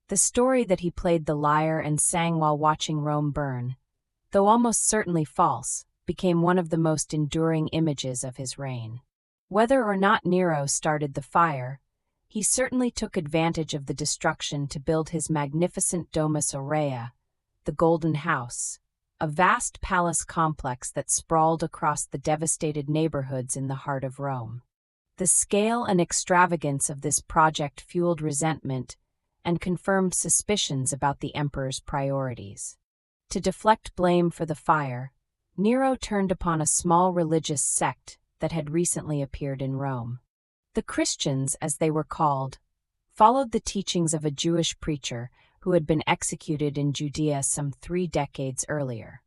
The story that he played the lyre and sang while watching Rome burn, though almost certainly false, became one of the most enduring images of his reign. Whether or not Nero started the fire, he certainly took advantage of the destruction to build his magnificent Domus Aurea, the Golden House, a vast palace complex that sprawled across the devastated neighborhoods in the heart of Rome. The scale and extravagance of this project fueled resentment and confirmed suspicions about the emperor's priorities. To deflect blame for the fire, Nero turned upon a small religious sect that had recently appeared in Rome. The Christians, as they were called, followed the teachings of a Jewish preacher who had been executed in Judea some 3 decades earlier.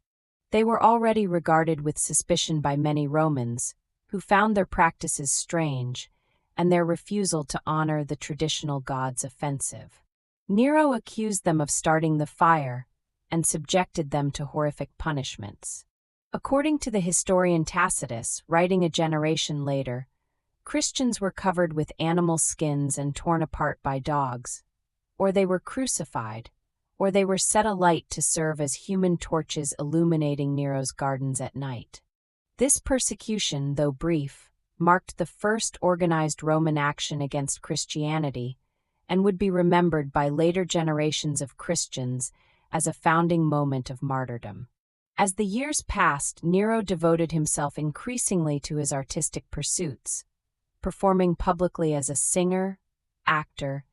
They were already regarded with suspicion by many Romans, who found their practices strange and their refusal to honor the traditional gods offensive. Nero accused them of starting the fire and subjected them to horrific punishments. According to the historian Tacitus, writing a generation later, Christians were covered with animal skins and torn apart by dogs, or they were crucified, or they were set alight to serve as human torches illuminating Nero's gardens at night. This persecution, though brief, marked the first organized Roman action against Christianity and would be remembered by later generations of Christians as a founding moment of martyrdom. As the years passed, Nero devoted himself increasingly to his artistic pursuits, performing publicly as a singer, actor,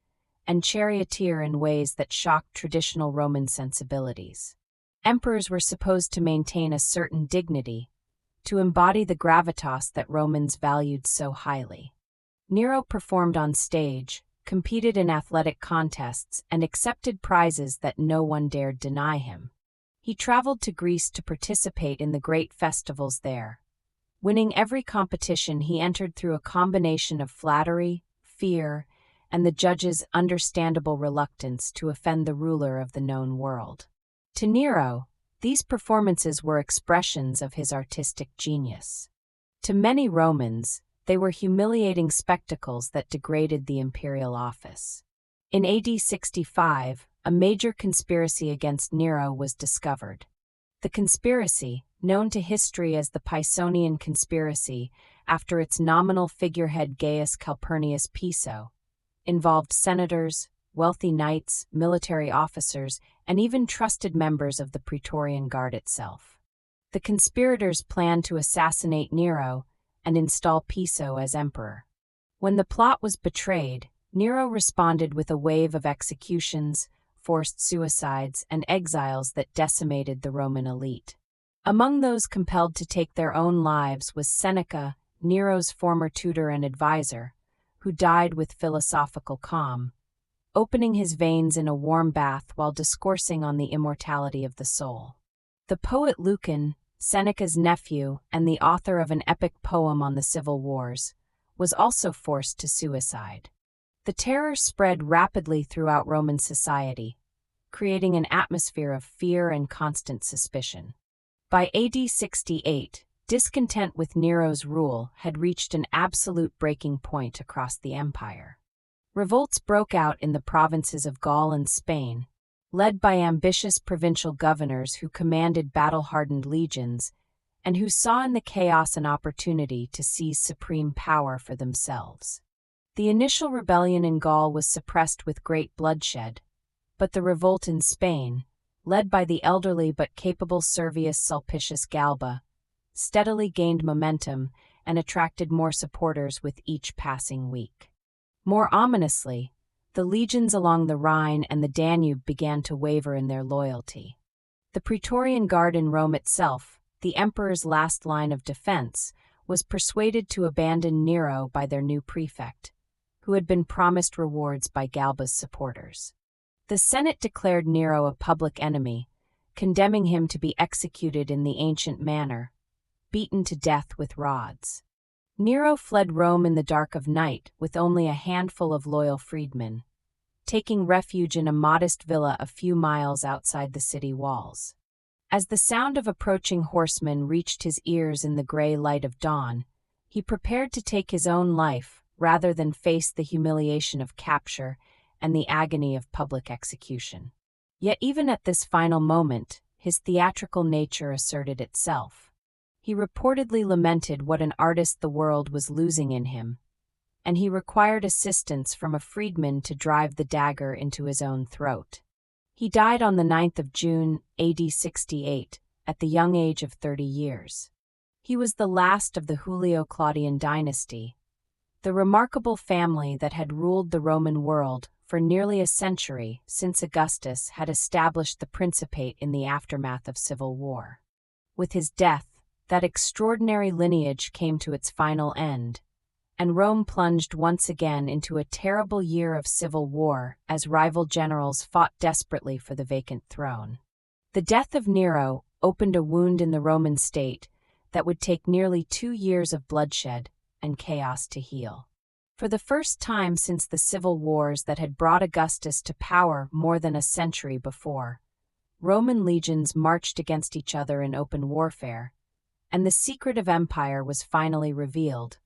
and charioteer in ways that shocked traditional Roman sensibilities. Emperors were supposed to maintain a certain dignity, to embody the gravitas that Romans valued so highly. Nero performed on stage, competed in athletic contests, and accepted prizes that no one dared deny him. He traveled to Greece to participate in the great festivals there. Winning every competition he entered through a combination of flattery, fear, and the judges' understandable reluctance to offend the ruler of the known world. To Nero, these performances were expressions of his artistic genius. To many Romans, they were humiliating spectacles that degraded the imperial office. In AD 65, a major conspiracy against Nero was discovered. The conspiracy, known to history as the Pisonian Conspiracy after its nominal figurehead Gaius Calpurnius Piso, involved senators, wealthy knights, military officers, and even trusted members of the Praetorian Guard itself. The conspirators planned to assassinate Nero and install Piso as emperor. When the plot was betrayed, Nero responded with a wave of executions, forced suicides, and exiles that decimated the Roman elite. Among those compelled to take their own lives was Seneca, Nero's former tutor and advisor, who died with philosophical calm, opening his veins in a warm bath while discoursing on the immortality of the soul. The poet Lucan, Seneca's nephew and the author of an epic poem on the civil wars, was also forced to suicide. The terror spread rapidly throughout Roman society, creating an atmosphere of fear and constant suspicion. By AD 68, discontent with Nero's rule had reached an absolute breaking point across the empire. Revolts broke out in the provinces of Gaul and Spain, led by ambitious provincial governors who commanded battle-hardened legions and who saw in the chaos an opportunity to seize supreme power for themselves. The initial rebellion in Gaul was suppressed with great bloodshed, but the revolt in Spain, led by the elderly but capable Servius Sulpicius Galba, steadily gained momentum and attracted more supporters with each passing week. More ominously, the legions along the Rhine and the Danube began to waver in their loyalty. The Praetorian Guard in Rome itself, the emperor's last line of defense, was persuaded to abandon Nero by their new prefect, who had been promised rewards by Galba's supporters. The Senate declared Nero a public enemy, condemning him to be executed in the ancient manner, beaten to death with rods. Nero fled Rome in the dark of night with only a handful of loyal freedmen, taking refuge in a modest villa a few miles outside the city walls. As the sound of approaching horsemen reached his ears in the gray light of dawn, he prepared to take his own life rather than face the humiliation of capture and the agony of public execution. Yet even at this final moment, his theatrical nature asserted itself. He reportedly lamented what an artist the world was losing in him, and he required assistance from a freedman to drive the dagger into his own throat. He died on the 9th of June, AD 68, at the young age of 30 years. He was the last of the Julio-Claudian dynasty, the remarkable family that had ruled the Roman world for nearly a century since Augustus had established the Principate in the aftermath of civil war. With his death, that extraordinary lineage came to its final end, and Rome plunged once again into a terrible year of civil war as rival generals fought desperately for the vacant throne. The death of Nero opened a wound in the Roman state that would take nearly 2 years of bloodshed and chaos to heal. For the first time since the civil wars that had brought Augustus to power more than a century before, Roman legions marched against each other in open warfare, and the secret of empire was finally revealed,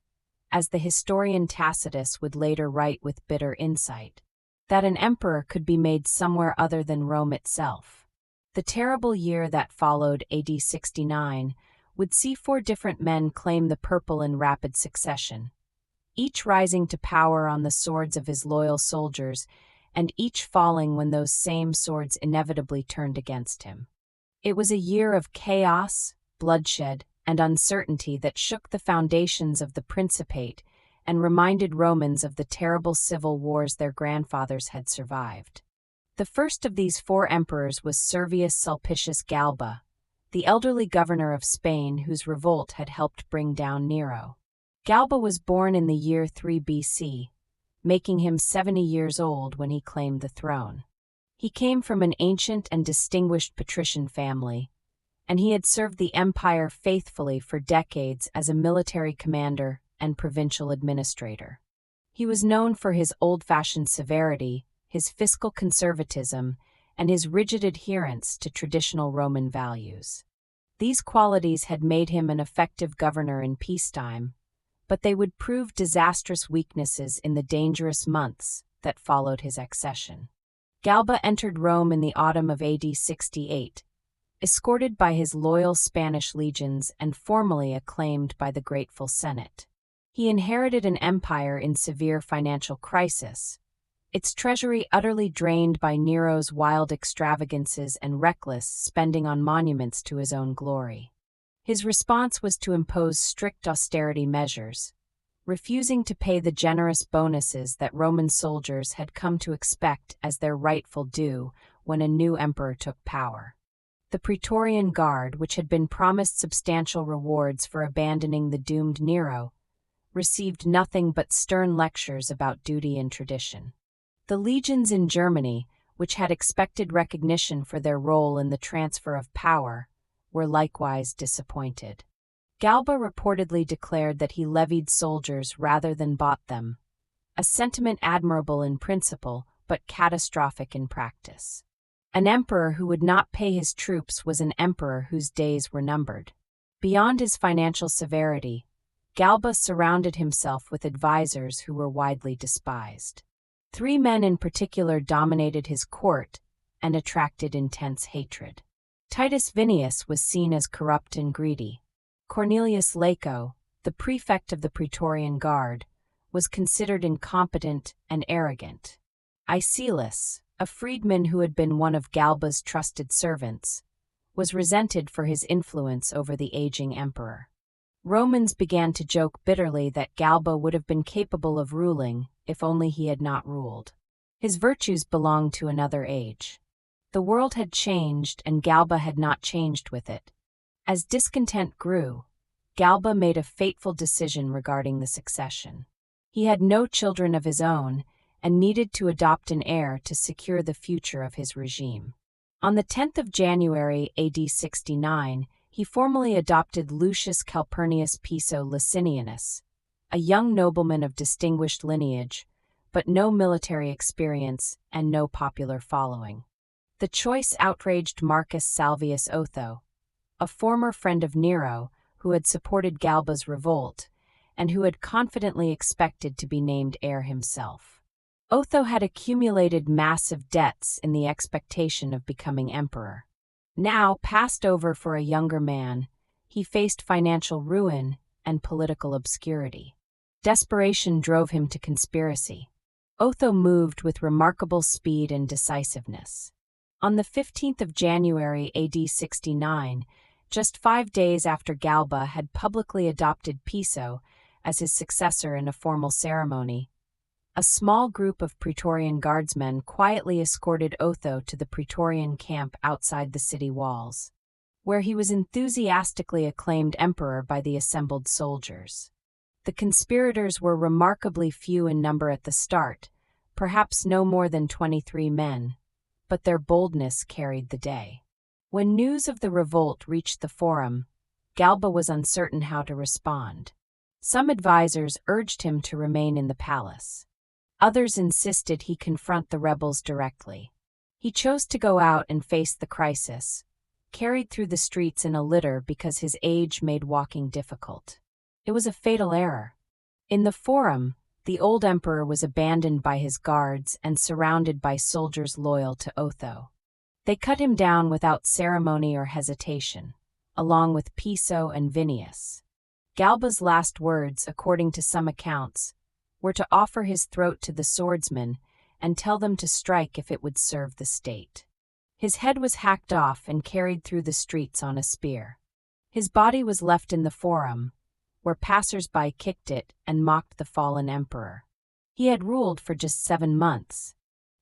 as the historian Tacitus would later write with bitter insight, that an emperor could be made somewhere other than Rome itself. The terrible year that followed, AD 69, would see 4 different men claim the purple in rapid succession, each rising to power on the swords of his loyal soldiers, and each falling when those same swords inevitably turned against him. It was a year of chaos, bloodshed, and uncertainty that shook the foundations of the Principate and reminded Romans of the terrible civil wars their grandfathers had survived. The first of these four emperors was Servius Sulpicius Galba, the elderly governor of Spain whose revolt had helped bring down Nero. Galba was born in the year 3 BC, making him 70 years old when he claimed the throne. He came from an ancient and distinguished patrician family, and he had served the empire faithfully for decades as a military commander and provincial administrator. He was known for his old-fashioned severity, his fiscal conservatism, and his rigid adherence to traditional Roman values. These qualities had made him an effective governor in peacetime, but they would prove disastrous weaknesses in the dangerous months that followed his accession. Galba entered Rome in the autumn of AD 68, escorted by his loyal Spanish legions and formally acclaimed by the grateful Senate. He inherited an empire in severe financial crisis, its treasury utterly drained by Nero's wild extravagances and reckless spending on monuments to his own glory. His response was to impose strict austerity measures, refusing to pay the generous bonuses that Roman soldiers had come to expect as their rightful due when a new emperor took power. The Praetorian Guard, which had been promised substantial rewards for abandoning the doomed Nero, received nothing but stern lectures about duty and tradition. The legions in Germany, which had expected recognition for their role in the transfer of power, were likewise disappointed. Galba reportedly declared that he levied soldiers rather than bought them, a sentiment admirable in principle but catastrophic in practice. An emperor who would not pay his troops was an emperor whose days were numbered. Beyond his financial severity, Galba surrounded himself with advisors who were widely despised. Three men in particular dominated his court and attracted intense hatred. Titus Vinius was seen as corrupt and greedy. Cornelius Laco, the prefect of the Praetorian Guard, was considered incompetent and arrogant. Icelus, a freedman who had been one of Galba's trusted servants, was resented for his influence over the aging emperor. Romans began to joke bitterly that Galba would have been capable of ruling if only he had not ruled. His virtues belonged to another age. The world had changed and Galba had not changed with it. As discontent grew, Galba made a fateful decision regarding the succession. He had no children of his own and needed to adopt an heir to secure the future of his regime. On the 10th of January AD 69, he formally adopted Lucius Calpurnius Piso Licinianus, a young nobleman of distinguished lineage, but no military experience and no popular following. The choice outraged Marcus Salvius Otho, a former friend of Nero who had supported Galba's revolt and who had confidently expected to be named heir himself. Otho had accumulated massive debts in the expectation of becoming emperor. Now, passed over for a younger man, he faced financial ruin and political obscurity. Desperation drove him to conspiracy. Otho moved with remarkable speed and decisiveness. On the 15th of January AD 69, just 5 days after Galba had publicly adopted Piso as his successor in a formal ceremony, a small group of Praetorian guardsmen quietly escorted Otho to the Praetorian camp outside the city walls, where he was enthusiastically acclaimed emperor by the assembled soldiers. The conspirators were remarkably few in number at the start, perhaps no more than 23 men, but their boldness carried the day. When news of the revolt reached the Forum, Galba was uncertain how to respond. Some advisors urged him to remain in the palace. Others insisted he confront the rebels directly. He chose to go out and face the crisis, carried through the streets in a litter because his age made walking difficult. It was a fatal error. In the Forum, the old emperor was abandoned by his guards and surrounded by soldiers loyal to Otho. They cut him down without ceremony or hesitation, along with Piso and Vinius. Galba's last words, according to some accounts, were to offer his throat to the swordsmen and tell them to strike if it would serve the state. His head was hacked off and carried through the streets on a spear. His body was left in the Forum, where passers-by kicked it and mocked the fallen emperor. He had ruled for just 7 months.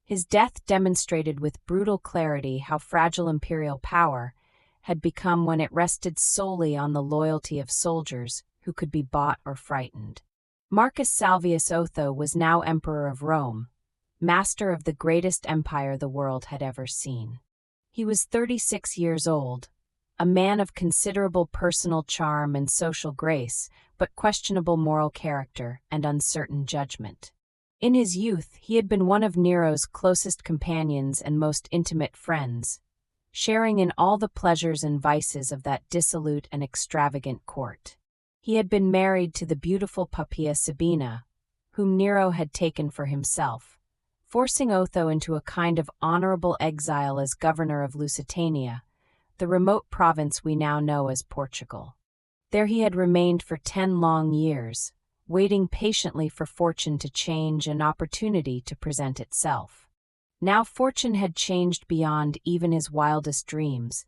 His death demonstrated with brutal clarity how fragile imperial power had become when it rested solely on the loyalty of soldiers who could be bought or frightened. Marcus Salvius Otho was now Emperor of Rome, master of the greatest empire the world had ever seen. He was 36 years old, a man of considerable personal charm and social grace, but questionable moral character and uncertain judgment. In his youth, he had been one of Nero's closest companions and most intimate friends, sharing in all the pleasures and vices of that dissolute and extravagant court. He had been married to the beautiful Poppaea Sabina, whom Nero had taken for himself, forcing Otho into a kind of honorable exile as governor of Lusitania, the remote province we now know as Portugal. There he had remained for 10 long years, waiting patiently for fortune to change and opportunity to present itself. Now fortune had changed beyond even his wildest dreams,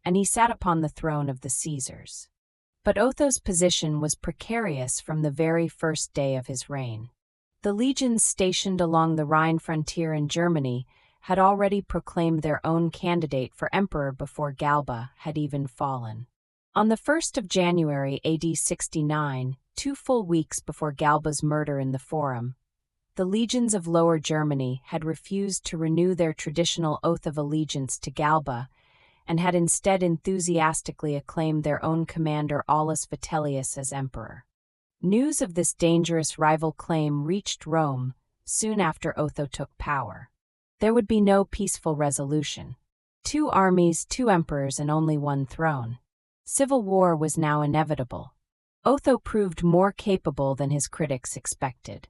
and he sat upon the throne of the Caesars. But Otho's position was precarious from the very first day of his reign. The legions stationed along the Rhine frontier in Germany had already proclaimed their own candidate for emperor before Galba had even fallen. On the 1st of January AD 69, 2 full weeks before Galba's murder in the Forum, the legions of Lower Germany had refused to renew their traditional oath of allegiance to Galba and had instead enthusiastically acclaimed their own commander Aulus Vitellius as emperor. News of this dangerous rival claim reached Rome soon after Otho took power. There would be no peaceful resolution. 2 armies, 2 emperors, and only 1 throne. Civil war was now inevitable. Otho proved more capable than his critics expected.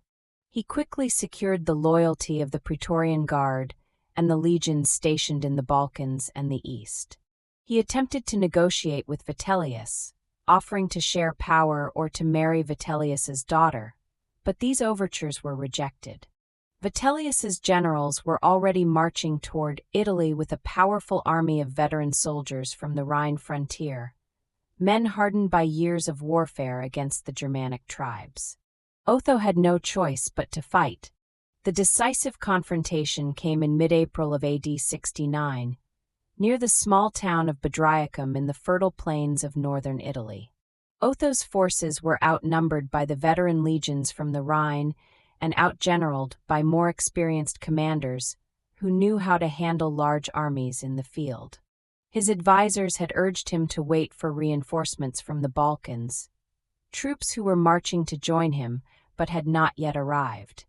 He quickly secured the loyalty of the Praetorian Guard and the legions stationed in the Balkans and the East. He attempted to negotiate with Vitellius, offering to share power or to marry Vitellius's daughter, but these overtures were rejected. Vitellius's generals were already marching toward Italy with a powerful army of veteran soldiers from the Rhine frontier, men hardened by years of warfare against the Germanic tribes. Otho had no choice but to fight. The decisive confrontation came in mid-April of AD 69, near the small town of Bedriacum in the fertile plains of northern Italy. Otho's forces were outnumbered by the veteran legions from the Rhine and outgeneraled by more experienced commanders who knew how to handle large armies in the field. His advisors had urged him to wait for reinforcements from the Balkans, troops who were marching to join him but had not yet arrived.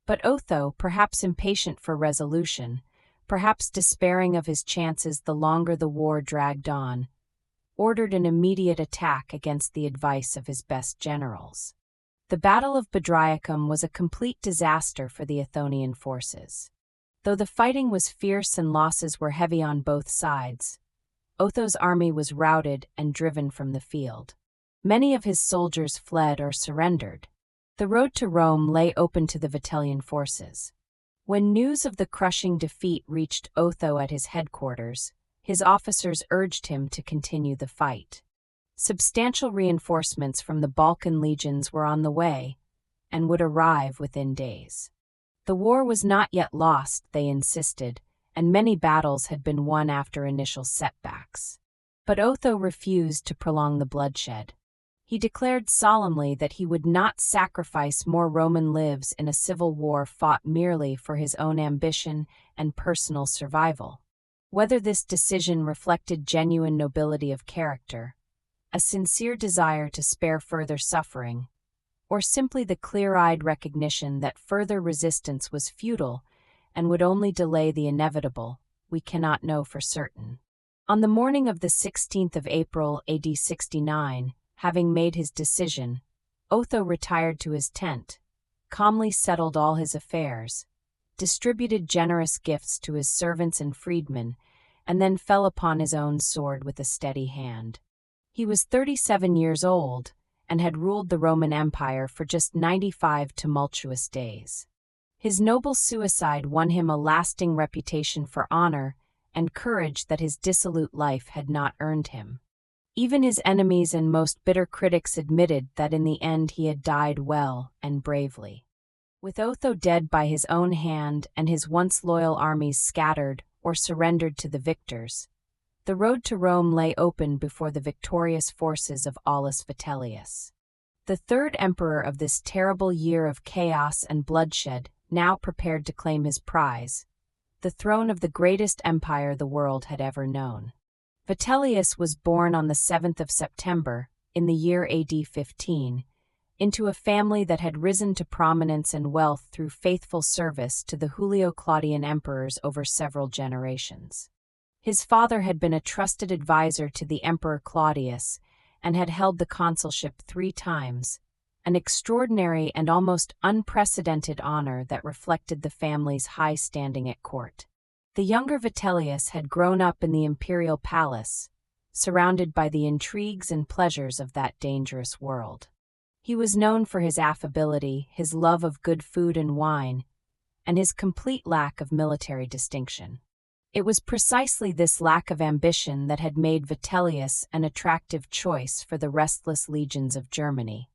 But Otho, perhaps impatient for resolution, perhaps despairing of his chances the longer the war dragged on, ordered an immediate attack against the advice of his best generals. The Battle of Bedriacum was a complete disaster for the Othonian forces. Though the fighting was fierce and losses were heavy on both sides, Otho's army was routed and driven from the field. Many of his soldiers fled or surrendered. The road to Rome lay open to the Vitellian forces. When news of the crushing defeat reached Otho at his headquarters, his officers urged him to continue the fight. Substantial reinforcements from the Balkan legions were on the way and would arrive within days. The war was not yet lost, they insisted, and many battles had been won after initial setbacks. But Otho refused to prolong the bloodshed. He declared solemnly that he would not sacrifice more Roman lives in a civil war fought merely for his own ambition and personal survival. Whether this decision reflected genuine nobility of character, a sincere desire to spare further suffering, or simply the clear-eyed recognition that further resistance was futile and would only delay the inevitable, we cannot know for certain. On the morning of the 16th of April AD 69, having made his decision, Otho retired to his tent, calmly settled all his affairs, distributed generous gifts to his servants and freedmen, and then fell upon his own sword with a steady hand. He was 37 years old and had ruled the Roman Empire for just 95 tumultuous days. His noble suicide won him a lasting reputation for honor and courage that his dissolute life had not earned him. Even his enemies and most bitter critics admitted that in the end he had died well and bravely. With Otho dead by his own hand and his once loyal armies scattered or surrendered to the victors, the road to Rome lay open before the victorious forces of Aulus Vitellius. The third emperor of this terrible year of chaos and bloodshed now prepared to claim his prize, the throne of the greatest empire the world had ever known. Vitellius was born on the 7th of September, in the year AD 15, into a family that had risen to prominence and wealth through faithful service to the Julio-Claudian emperors over several generations. His father had been a trusted advisor to the Emperor Claudius and had held the consulship 3 times, an extraordinary and almost unprecedented honor that reflected the family's high standing at court. The younger Vitellius had grown up in the imperial palace, surrounded by the intrigues and pleasures of that dangerous world. He was known for his affability, his love of good food and wine, and his complete lack of military distinction. It was precisely this lack of ambition that had made Vitellius an attractive choice for the restless legions of Germany.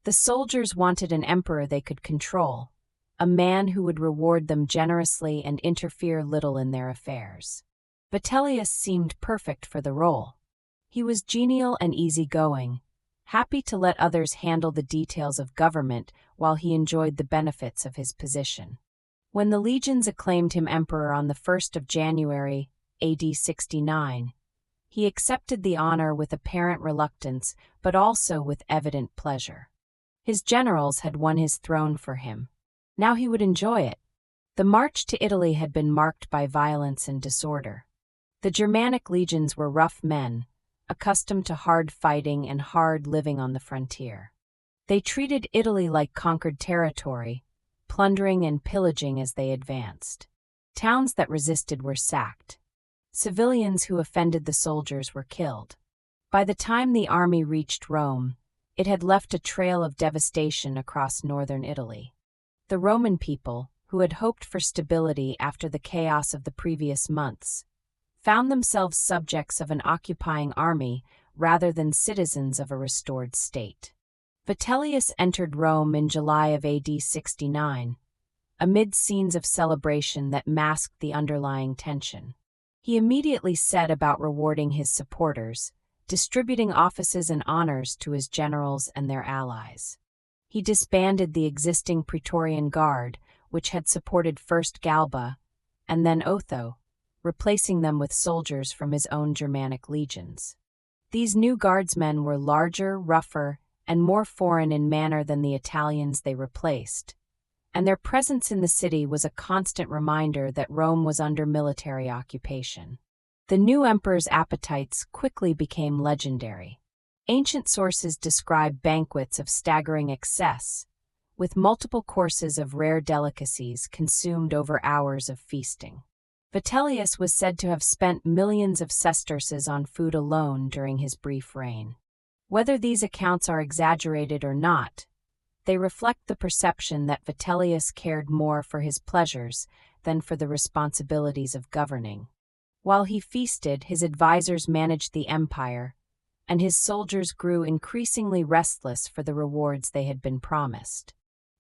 The soldiers wanted an emperor they could control, a man who would reward them generously and interfere little in their affairs. Vitellius seemed perfect for the role. He was genial and easygoing, happy to let others handle the details of government while he enjoyed the benefits of his position. When the legions acclaimed him emperor on the 1st of January, AD 69, he accepted the honor with apparent reluctance but also with evident pleasure. His generals had won his throne for him. Now he would enjoy it. The march to Italy had been marked by violence and disorder. The Germanic legions were rough men, accustomed to hard fighting and hard living on the frontier. They treated Italy like conquered territory, plundering and pillaging as they advanced. Towns that resisted were sacked. Civilians who offended the soldiers were killed. By the time the army reached Rome, it had left a trail of devastation across northern Italy. The Roman people, who had hoped for stability after the chaos of the previous months, found themselves subjects of an occupying army rather than citizens of a restored state. Vitellius entered Rome in July of AD 69, amid scenes of celebration that masked the underlying tension. He immediately set about rewarding his supporters, distributing offices and honors to his generals and their allies. He disbanded the existing Praetorian Guard, which had supported first Galba and then Otho, replacing them with soldiers from his own Germanic legions. These new guardsmen were larger, rougher, and more foreign in manner than the Italians they replaced, and their presence in the city was a constant reminder that Rome was under military occupation. The new emperor's appetites quickly became legendary. Ancient sources describe banquets of staggering excess, with multiple courses of rare delicacies consumed over hours of feasting. Vitellius was said to have spent millions of sesterces on food alone during his brief reign. Whether these accounts are exaggerated or not, they reflect the perception that Vitellius cared more for his pleasures than for the responsibilities of governing. While he feasted, his advisors managed the empire, and his soldiers grew increasingly restless for the rewards they had been promised.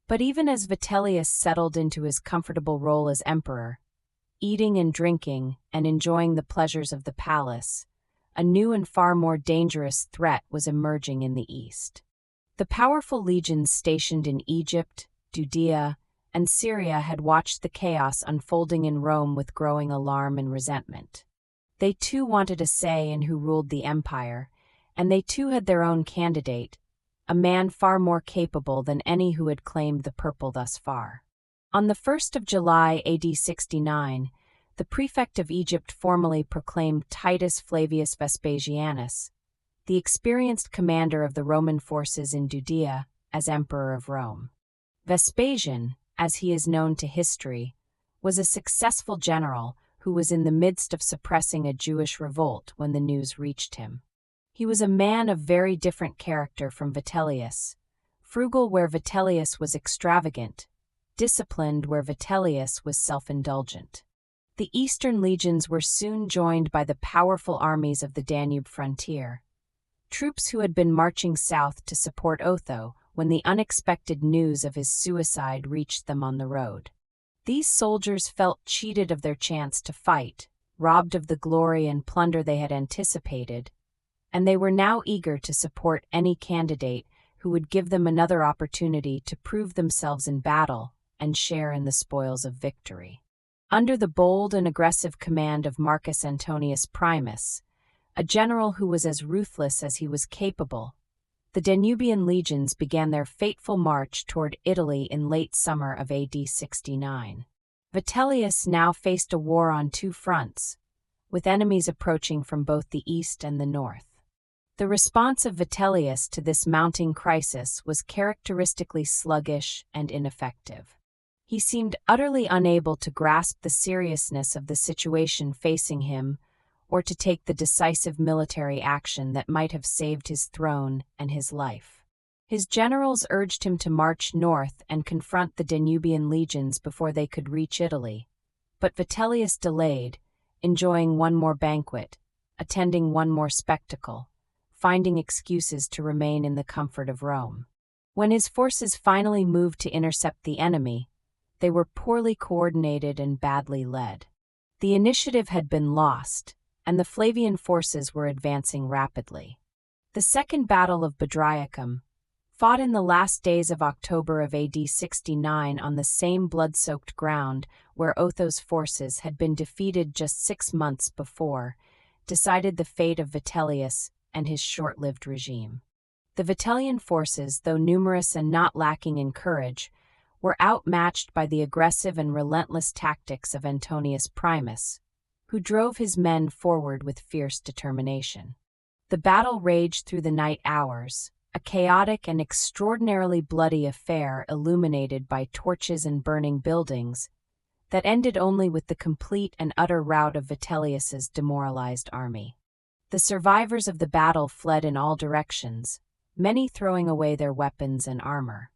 But even as Vitellius settled into his comfortable role as emperor, eating and drinking and enjoying the pleasures of the palace, a new and far more dangerous threat was emerging in the east. The powerful legions stationed in Egypt, Judea, and Syria had watched the chaos unfolding in Rome with growing alarm and resentment. They too wanted a say in who ruled the empire, and they too had their own candidate, a man far more capable than any who had claimed the purple thus far. On the 1st of July AD 69, the prefect of Egypt formally proclaimed Titus Flavius Vespasianus, the experienced commander of the Roman forces in Judea, as emperor of Rome. Vespasian, as he is known to history, was a successful general who was in the midst of suppressing a Jewish revolt when the news reached him. He was a man of very different character from Vitellius, frugal where Vitellius was extravagant, disciplined where Vitellius was self-indulgent. The eastern legions were soon joined by the powerful armies of the Danube frontier, troops who had been marching south to support Otho when the unexpected news of his suicide reached them on the road. These soldiers felt cheated of their chance to fight, robbed of the glory and plunder they had anticipated, and they were now eager to support any candidate who would give them another opportunity to prove themselves in battle and share in the spoils of victory. Under the bold and aggressive command of Marcus Antonius Primus, a general who was as ruthless as he was capable, the Danubian legions began their fateful march toward Italy in late summer of AD 69. Vitellius now faced a war on two fronts, with enemies approaching from both the east and the north. The response of Vitellius to this mounting crisis was characteristically sluggish and ineffective. He seemed utterly unable to grasp the seriousness of the situation facing him, or to take the decisive military action that might have saved his throne and his life. His generals urged him to march north and confront the Danubian legions before they could reach Italy, but Vitellius delayed, enjoying one more banquet, attending one more spectacle, finding excuses to remain in the comfort of Rome. When his forces finally moved to intercept the enemy, they were poorly coordinated and badly led. The initiative had been lost, and the Flavian forces were advancing rapidly. The Second Battle of Bedriacum, fought in the last days of October of AD 69 on the same blood-soaked ground where Otho's forces had been defeated just 6 months before, decided the fate of Vitellius and his short-lived regime. The Vitellian forces, though numerous and not lacking in courage, were outmatched by the aggressive and relentless tactics of Antonius Primus, who drove his men forward with fierce determination. The battle raged through the night hours, a chaotic and extraordinarily bloody affair illuminated by torches and burning buildings, that ended only with the complete and utter rout of Vitellius's demoralized army. The survivors of the battle fled in all directions, many throwing away their weapons and armor.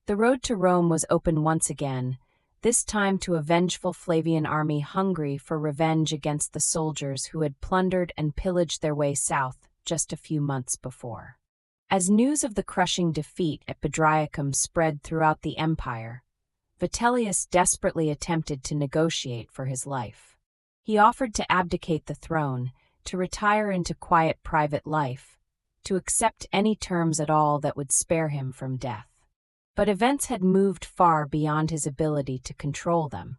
The road to Rome was open once again, this time to a vengeful Flavian army hungry for revenge against the soldiers who had plundered and pillaged their way south just a few months before. As news of the crushing defeat at Bedriacum spread throughout the empire, Vitellius desperately attempted to negotiate for his life. He offered to abdicate the throne, to retire into quiet private life, to accept any terms at all that would spare him from death. But events had moved far beyond his ability to control them.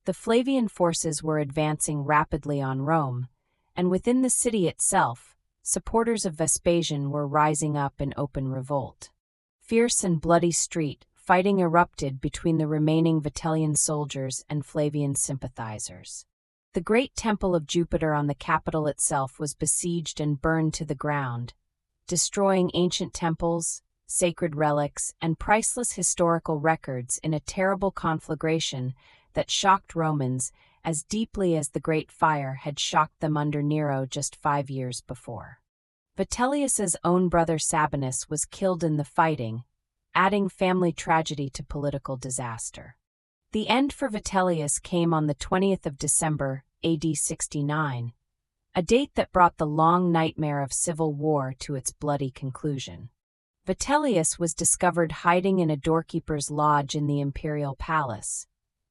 The Flavian forces were advancing rapidly on Rome, and within the city itself, supporters of Vespasian were rising up in open revolt. Fierce and bloody street fighting erupted between the remaining Vitellian soldiers and Flavian sympathizers. The great temple of Jupiter on the Capitol itself was besieged and burned to the ground, destroying ancient temples, sacred relics, and priceless historical records in a terrible conflagration that shocked Romans as deeply as the Great Fire had shocked them under Nero just 5 years before. Vitellius's own brother Sabinus was killed in the fighting, adding family tragedy to political disaster. The end for Vitellius came on the 20th of December, AD 69, a date that brought the long nightmare of civil war to its bloody conclusion. Vitellius was discovered hiding in a doorkeeper's lodge in the imperial palace,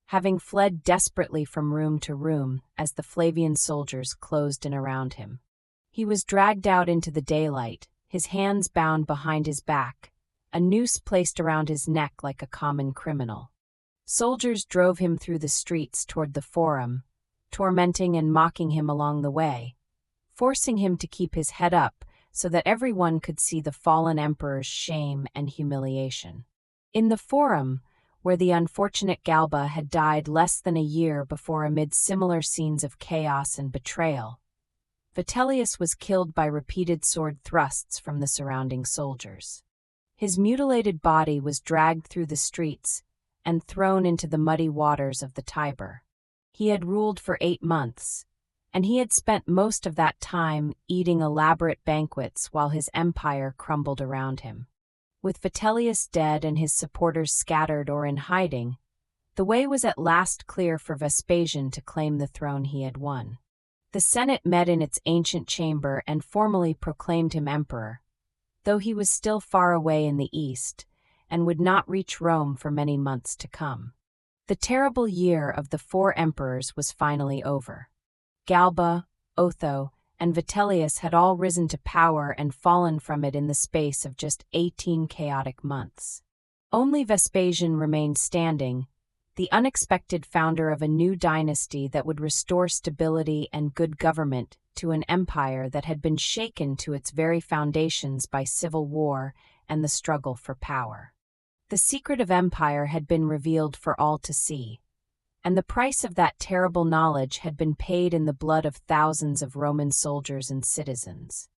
having fled desperately from room to room as the Flavian soldiers closed in around him. He was dragged out into the daylight, his hands bound behind his back, a noose placed around his neck like a common criminal. Soldiers drove him through the streets toward the Forum, tormenting and mocking him along the way, forcing him to keep his head up so that everyone could see the fallen emperor's shame and humiliation. In the Forum, where the unfortunate Galba had died less than a year before amid similar scenes of chaos and betrayal, Vitellius was killed by repeated sword thrusts from the surrounding soldiers. His mutilated body was dragged through the streets and thrown into the muddy waters of the Tiber. He had ruled for 8 months, and he had spent most of that time eating elaborate banquets while his empire crumbled around him. With Vitellius dead and his supporters scattered or in hiding, The way was at last clear for Vespasian to claim the throne he had won. The Senate met in its ancient chamber and formally proclaimed him emperor, though he was still far away in the east, and would not reach Rome for many months to come. The terrible year of the 4 emperors was finally over. Galba, Otho, and Vitellius had all risen to power and fallen from it in the space of just 18 chaotic months. Only Vespasian remained standing, the unexpected founder of a new dynasty that would restore stability and good government to an empire that had been shaken to its very foundations by civil war and the struggle for power. The secret of empire had been revealed for all to see, and the price of that terrible knowledge had been paid in the blood of thousands of Roman soldiers and citizens.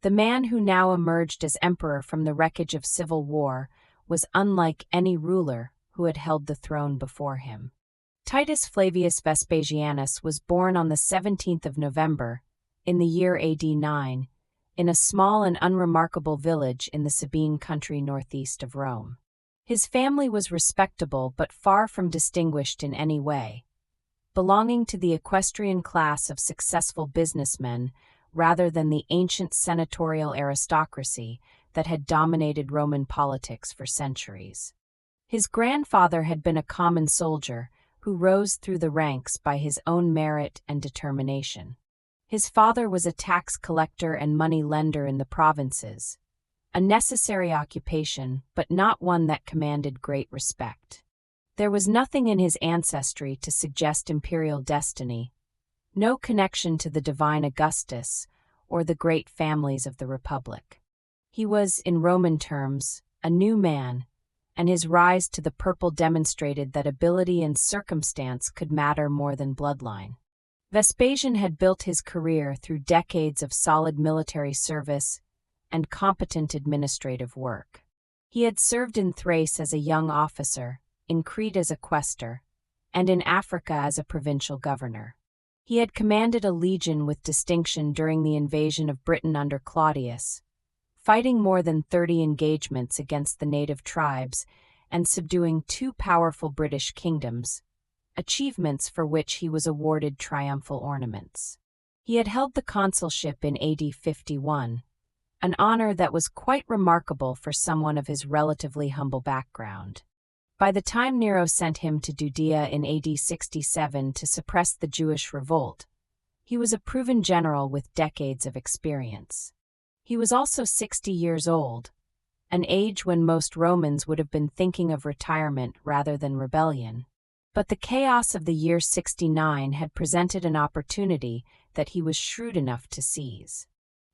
The man who now emerged as emperor from the wreckage of civil war was unlike any ruler who had held the throne before him. Titus Flavius Vespasianus was born on the 17th of November, in the year AD 9, in a small and unremarkable village in the Sabine country northeast of Rome. His family was respectable but far from distinguished in any way, belonging to the equestrian class of successful businessmen rather than the ancient senatorial aristocracy that had dominated Roman politics for centuries. His grandfather had been a common soldier who rose through the ranks by his own merit and determination. His father was a tax collector and money lender in the provinces, a necessary occupation but not one that commanded great respect. There was nothing in his ancestry to suggest imperial destiny, no connection to the divine Augustus or the great families of the Republic. He was, in Roman terms, a new man, and his rise to the purple demonstrated that ability and circumstance could matter more than bloodline. Vespasian had built his career through decades of solid military service and competent administrative work. He had served in Thrace as a young officer, in Crete as a quaestor, and in Africa as a provincial governor. He had commanded a legion with distinction during the invasion of Britain under Claudius, fighting more than 30 engagements against the native tribes and subduing 2 powerful British kingdoms, achievements for which he was awarded triumphal ornaments. He had held the consulship in AD 51, an honor that was quite remarkable for someone of his relatively humble background. By the time Nero sent him to Judea in AD 67 to suppress the Jewish revolt, he was a proven general with decades of experience. He was also 60 years old, an age when most Romans would have been thinking of retirement rather than rebellion. But the chaos of the year 69 had presented an opportunity that he was shrewd enough to seize.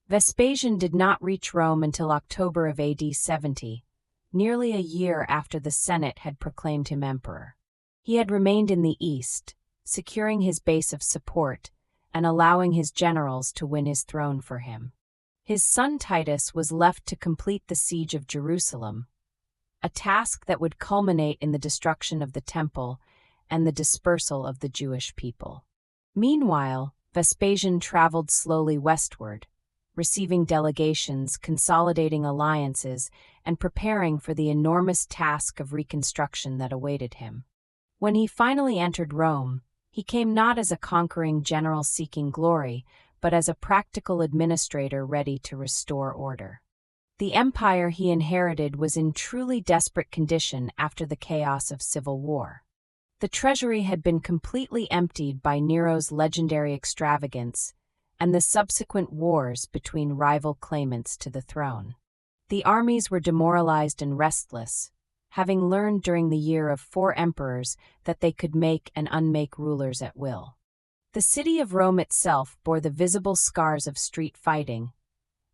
Vespasian did not reach Rome until October of AD 70, nearly a year after the Senate had proclaimed him emperor. He had remained in the east, securing his base of support and allowing his generals to win his throne for him. His son Titus was left to complete the siege of Jerusalem, a task that would culminate in the destruction of the temple and the dispersal of the Jewish people. Meanwhile, Vespasian traveled slowly westward, receiving delegations, consolidating alliances, and preparing for the enormous task of reconstruction that awaited him. When he finally entered Rome, he came not as a conquering general seeking glory, but as a practical administrator ready to restore order. The empire he inherited was in truly desperate condition after the chaos of civil war. The treasury had been completely emptied by Nero's legendary extravagance and the subsequent wars between rival claimants to the throne. The armies were demoralized and restless, having learned during the year of 4 emperors that they could make and unmake rulers at will. The city of Rome itself bore the visible scars of street fighting,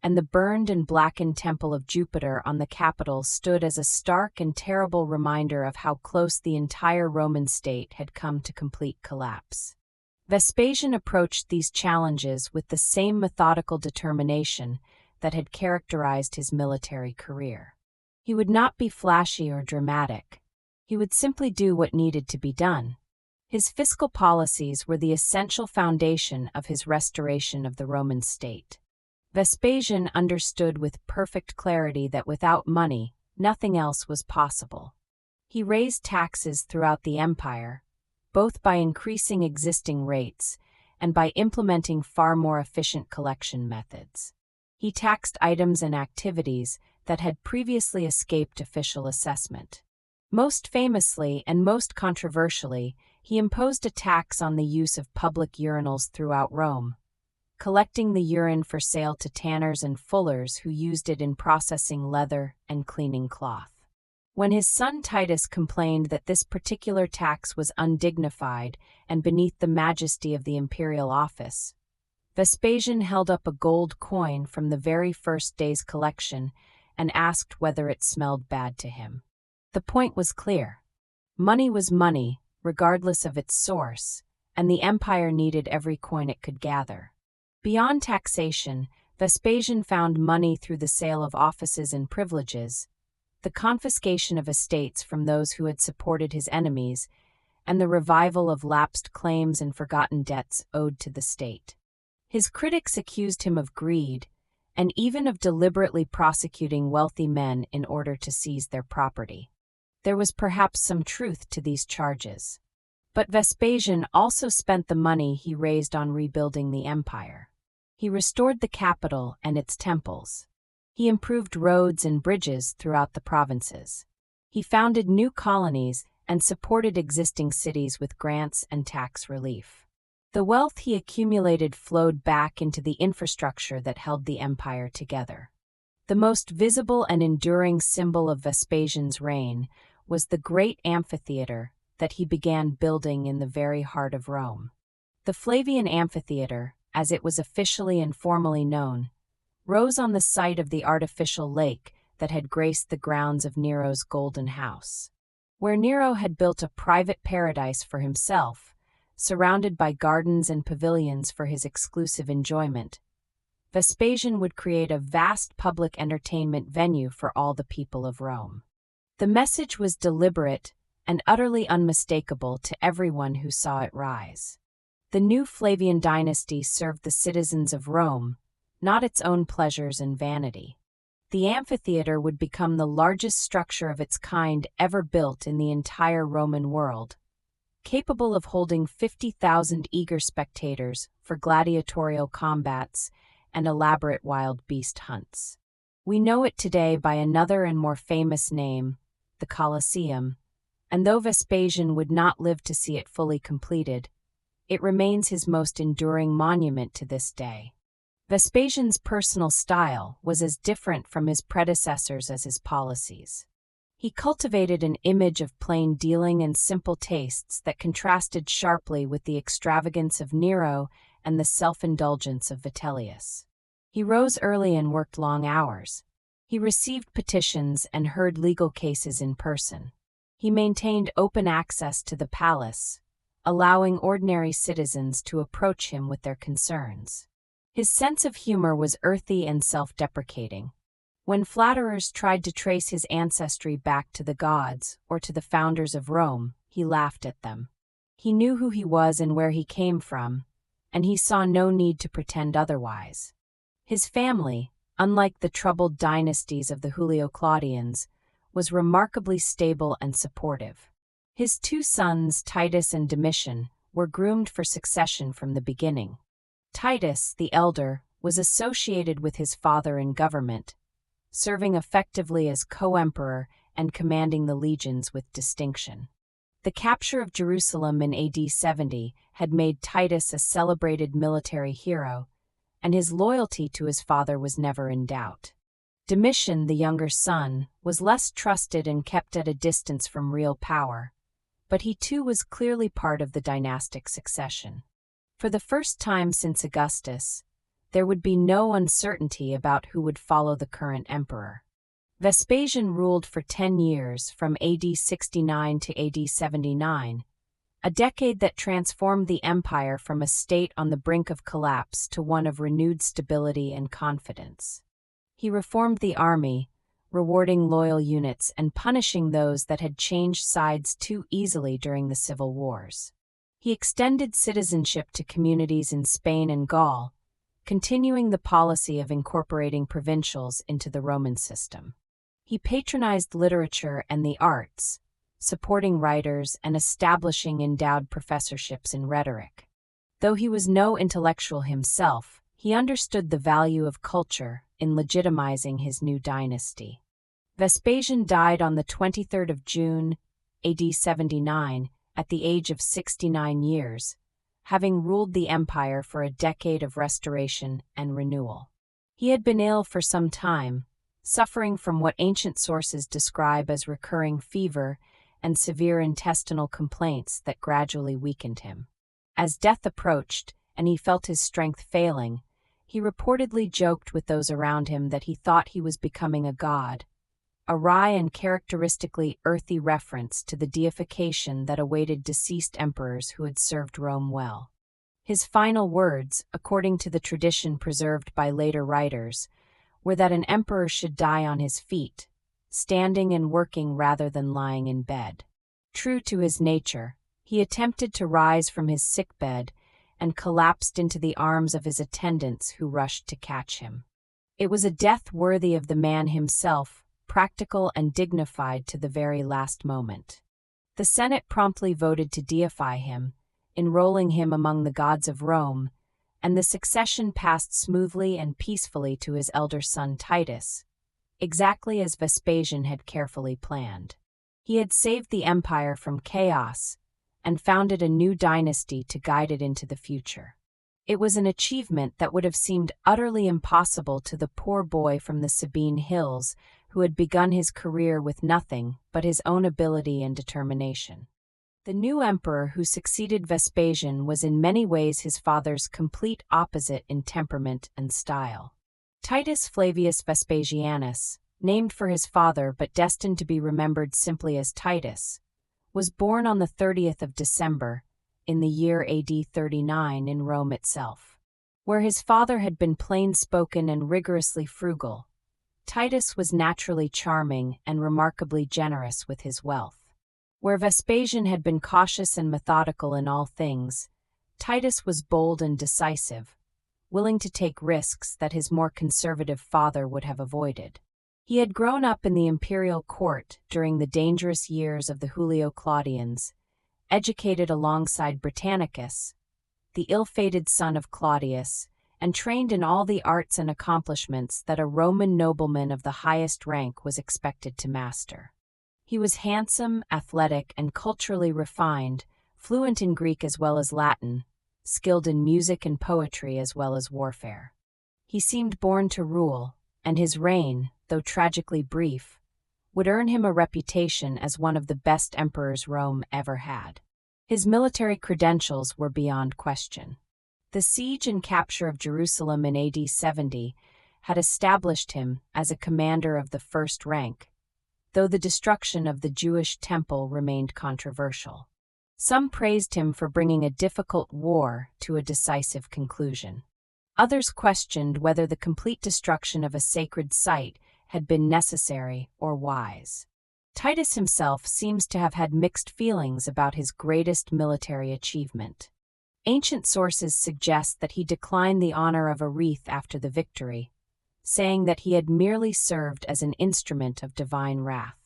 and the burned and blackened temple of Jupiter on the Capitol stood as a stark and terrible reminder of how close the entire Roman state had come to complete collapse. Vespasian approached these challenges with the same methodical determination that had characterized his military career. He would not be flashy or dramatic. He would simply do what needed to be done. His fiscal policies were the essential foundation of his restoration of the Roman state. Vespasian understood with perfect clarity that without money, nothing else was possible. He raised taxes throughout the empire, both by increasing existing rates and by implementing far more efficient collection methods. He taxed items and activities that had previously escaped official assessment. Most famously and most controversially, he imposed a tax on the use of public urinals throughout Rome, collecting the urine for sale to tanners and fullers who used it in processing leather and cleaning cloth. When his son Titus complained that this particular tax was undignified and beneath the majesty of the imperial office, Vespasian held up a gold coin from the very first day's collection and asked whether it smelled bad to him. The point was clear. Money was money, regardless of its source, and the empire needed every coin it could gather. Beyond taxation, Vespasian found money through the sale of offices and privileges, the confiscation of estates from those who had supported his enemies, and the revival of lapsed claims and forgotten debts owed to the state. His critics accused him of greed, and even of deliberately prosecuting wealthy men in order to seize their property. There was perhaps some truth to these charges. But Vespasian also spent the money he raised on rebuilding the empire. He restored the capital and its temples. He improved roads and bridges throughout the provinces. He founded new colonies and supported existing cities with grants and tax relief. The wealth he accumulated flowed back into the infrastructure that held the empire together. The most visible and enduring symbol of Vespasian's reign was the great amphitheater that he began building in the very heart of Rome. The Flavian amphitheater, as it was officially and formally known, rose on the site of the artificial lake that had graced the grounds of Nero's Golden House. Where Nero had built a private paradise for himself, surrounded by gardens and pavilions for his exclusive enjoyment, Vespasian would create a vast public entertainment venue for all the people of Rome. The message was deliberate and utterly unmistakable to everyone who saw it rise. The new Flavian dynasty served the citizens of Rome, not its own pleasures and vanity. The amphitheater would become the largest structure of its kind ever built in the entire Roman world, capable of holding 50,000 eager spectators for gladiatorial combats and elaborate wild beast hunts. We know it today by another and more famous name, the Colosseum, and though Vespasian would not live to see it fully completed, it remains his most enduring monument to this day. Vespasian's personal style was as different from his predecessors as his policies. He cultivated an image of plain dealing and simple tastes that contrasted sharply with the extravagance of Nero and the self-indulgence of Vitellius. He rose early and worked long hours. He received petitions and heard legal cases in person. He maintained open access to the palace, allowing ordinary citizens to approach him with their concerns. His sense of humor was earthy and self-deprecating. When flatterers tried to trace his ancestry back to the gods or to the founders of Rome, he laughed at them. He knew who he was and where he came from, and he saw no need to pretend otherwise. His family, unlike the troubled dynasties of the Julio-Claudians, was remarkably stable and supportive. His two sons, Titus and Domitian, were groomed for succession from the beginning. Titus, the elder, was associated with his father in government, serving effectively as co-emperor and commanding the legions with distinction. The capture of Jerusalem in AD 70 had made Titus a celebrated military hero, and his loyalty to his father was never in doubt. Domitian, the younger son, was less trusted and kept at a distance from real power, but he too was clearly part of the dynastic succession. For the first time since Augustus, there would be no uncertainty about who would follow the current emperor. Vespasian ruled for 10 years, from AD 69 to AD 79, a decade that transformed the empire from a state on the brink of collapse to one of renewed stability and confidence. He reformed the army, rewarding loyal units and punishing those that had changed sides too easily during the civil wars. He extended citizenship to communities in Spain and Gaul, continuing the policy of incorporating provincials into the Roman system. He patronized literature and the arts, supporting writers and establishing endowed professorships in rhetoric. Though he was no intellectual himself, he understood the value of culture in legitimizing his new dynasty. Vespasian died on the 23rd of June, AD 79, at the age of 69 years, having ruled the empire for a decade of restoration and renewal. He had been ill for some time, suffering from what ancient sources describe as recurring fever and severe intestinal complaints that gradually weakened him. As death approached and he felt his strength failing, he reportedly joked with those around him that he thought he was becoming a god, a wry and characteristically earthy reference to the deification that awaited deceased emperors who had served Rome well. His final words, according to the tradition preserved by later writers, were that an emperor should die on his feet, standing and working rather than lying in bed. True to his nature, he attempted to rise from his sickbed and collapsed into the arms of his attendants who rushed to catch him. It was a death worthy of the man himself, practical and dignified to the very last moment. The Senate promptly voted to deify him, enrolling him among the gods of Rome, and the succession passed smoothly and peacefully to his elder son Titus, exactly as Vespasian had carefully planned. He had saved the empire from chaos and founded a new dynasty to guide it into the future. It was an achievement that would have seemed utterly impossible to the poor boy from the Sabine Hills who had begun his career with nothing but his own ability and determination. The new emperor who succeeded Vespasian was in many ways his father's complete opposite in temperament and style. Titus Flavius Vespasianus, named for his father but destined to be remembered simply as Titus, was born on the 30th of December, in the year AD 39 in Rome itself. Where his father had been plain-spoken and rigorously frugal, Titus was naturally charming and remarkably generous with his wealth. Where Vespasian had been cautious and methodical in all things, Titus was bold and decisive, willing to take risks that his more conservative father would have avoided. He had grown up in the imperial court during the dangerous years of the Julio-Claudians, educated alongside Britannicus, the ill-fated son of Claudius, and trained in all the arts and accomplishments that a Roman nobleman of the highest rank was expected to master. He was handsome, athletic, and culturally refined, fluent in Greek as well as Latin, skilled in music and poetry as well as warfare. He seemed born to rule, and his reign, though tragically brief, would earn him a reputation as one of the best emperors Rome ever had. His military credentials were beyond question. The siege and capture of Jerusalem in AD 70 had established him as a commander of the first rank, though the destruction of the Jewish temple remained controversial. Some praised him for bringing a difficult war to a decisive conclusion. Others questioned whether the complete destruction of a sacred site had been necessary or wise. Titus himself seems to have had mixed feelings about his greatest military achievement. Ancient sources suggest that he declined the honor of a wreath after the victory, saying that he had merely served as an instrument of divine wrath.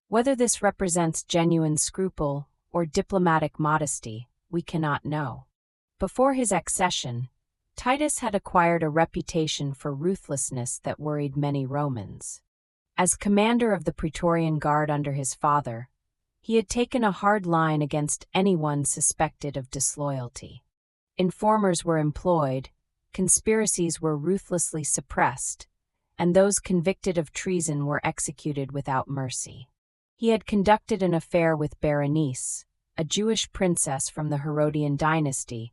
Whether this represents genuine scruple or diplomatic modesty, we cannot know. Before his accession, Titus had acquired a reputation for ruthlessness that worried many Romans. As commander of the Praetorian Guard under his father, he had taken a hard line against anyone suspected of disloyalty. Informers were employed, conspiracies were ruthlessly suppressed, and those convicted of treason were executed without mercy. He had conducted an affair with Berenice, a Jewish princess from the Herodian dynasty,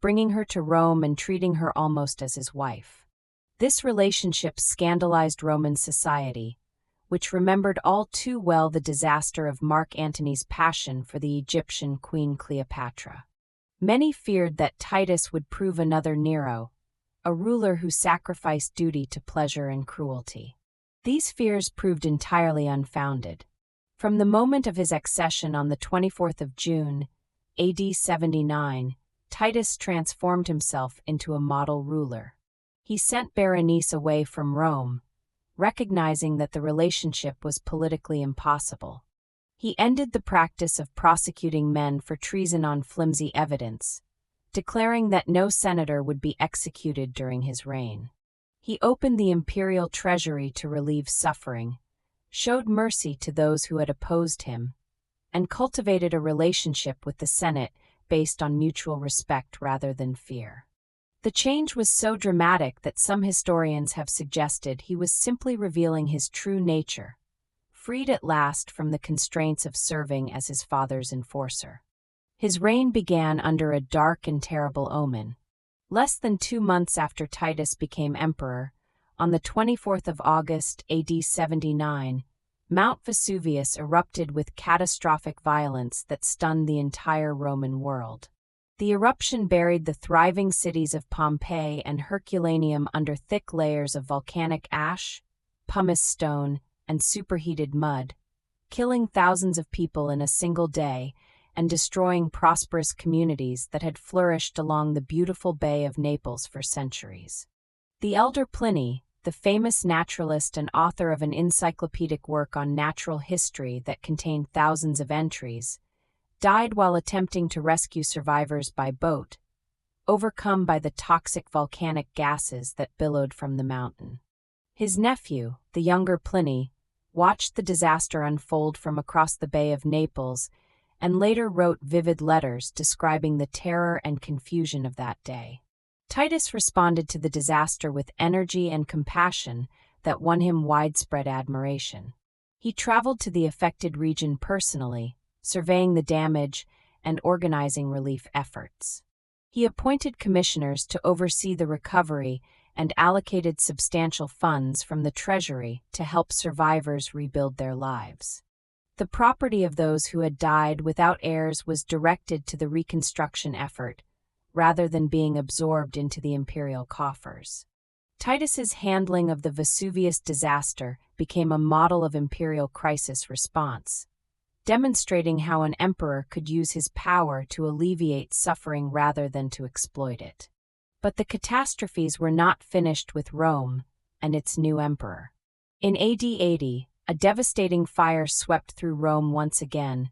bringing her to Rome and treating her almost as his wife. This relationship scandalized Roman society, which remembered all too well the disaster of Mark Antony's passion for the Egyptian Queen Cleopatra. Many feared that Titus would prove another Nero, a ruler who sacrificed duty to pleasure and cruelty. These fears proved entirely unfounded. From the moment of his accession on the 24th of June, AD 79, Titus transformed himself into a model ruler. He sent Berenice away from Rome, recognizing that the relationship was politically impossible. He ended the practice of prosecuting men for treason on flimsy evidence, declaring that no senator would be executed during his reign. He opened the imperial treasury to relieve suffering, showed mercy to those who had opposed him, and cultivated a relationship with the Senate based on mutual respect rather than fear. The change was so dramatic that some historians have suggested he was simply revealing his true nature, freed at last from the constraints of serving as his father's enforcer. His reign began under a dark and terrible omen. Less than 2 months after Titus became emperor, on the 24th of August AD 79, Mount Vesuvius erupted with catastrophic violence that stunned the entire Roman world. The eruption buried the thriving cities of Pompeii and Herculaneum under thick layers of volcanic ash, pumice stone, and superheated mud, killing thousands of people in a single day and destroying prosperous communities that had flourished along the beautiful Bay of Naples for centuries. The elder Pliny, the famous naturalist and author of an encyclopedic work on natural history that contained thousands of entries, died while attempting to rescue survivors by boat, overcome by the toxic volcanic gases that billowed from the mountain. His nephew, the younger Pliny, watched the disaster unfold from across the Bay of Naples and later wrote vivid letters describing the terror and confusion of that day. Titus responded to the disaster with energy and compassion that won him widespread admiration. He traveled to the affected region personally, surveying the damage and organizing relief efforts. He appointed commissioners to oversee the recovery and allocated substantial funds from the treasury to help survivors rebuild their lives. The property of those who had died without heirs was directed to the reconstruction effort, rather than being absorbed into the imperial coffers. Titus's handling of the Vesuvius disaster became a model of imperial crisis response, demonstrating how an emperor could use his power to alleviate suffering rather than to exploit it. But the catastrophes were not finished with Rome and its new emperor. In AD 80, a devastating fire swept through Rome once again,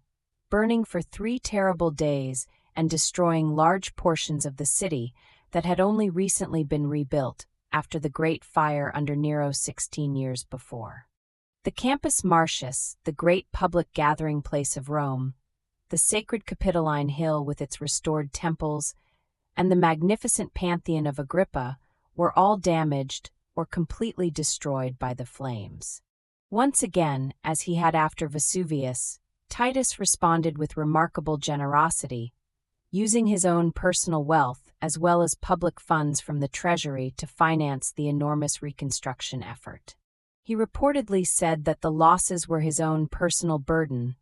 burning for 3 terrible days and destroying large portions of the city that had only recently been rebuilt after the Great Fire under Nero 16 years before. The Campus Martius, the great public gathering place of Rome, the sacred Capitoline Hill with its restored temples, and the magnificent Pantheon of Agrippa were all damaged or completely destroyed by the flames. Once again, as he had after Vesuvius, Titus responded with remarkable generosity, using his own personal wealth as well as public funds from the treasury to finance the enormous reconstruction effort. He reportedly said that the losses were his own personal burden,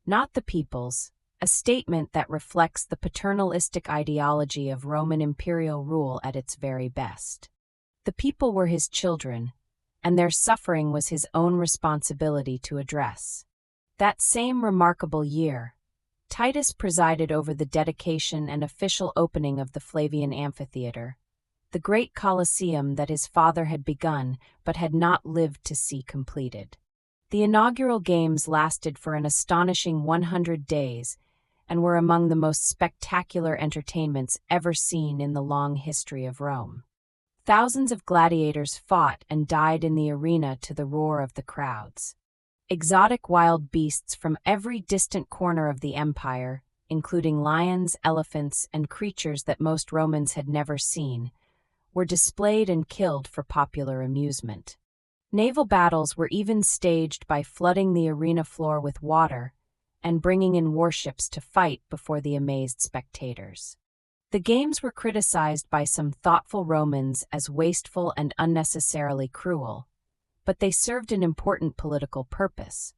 not the people's, a statement that reflects the paternalistic ideology of Roman imperial rule at its very best. The people were his children, and their suffering was his own responsibility to address. That same remarkable year, Titus presided over the dedication and official opening of the Flavian amphitheater, the great Colosseum that his father had begun but had not lived to see completed. The inaugural games lasted for an astonishing 100 days and were among the most spectacular entertainments ever seen in the long history of Rome. Thousands of gladiators fought and died in the arena to the roar of the crowds. Exotic wild beasts from every distant corner of the empire, including lions, elephants, and creatures that most Romans had never seen, were displayed and killed for popular amusement. Naval battles were even staged by flooding the arena floor with water and bringing in warships to fight before the amazed spectators. The games were criticized by some thoughtful Romans as wasteful and unnecessarily cruel, but they served an important political purpose,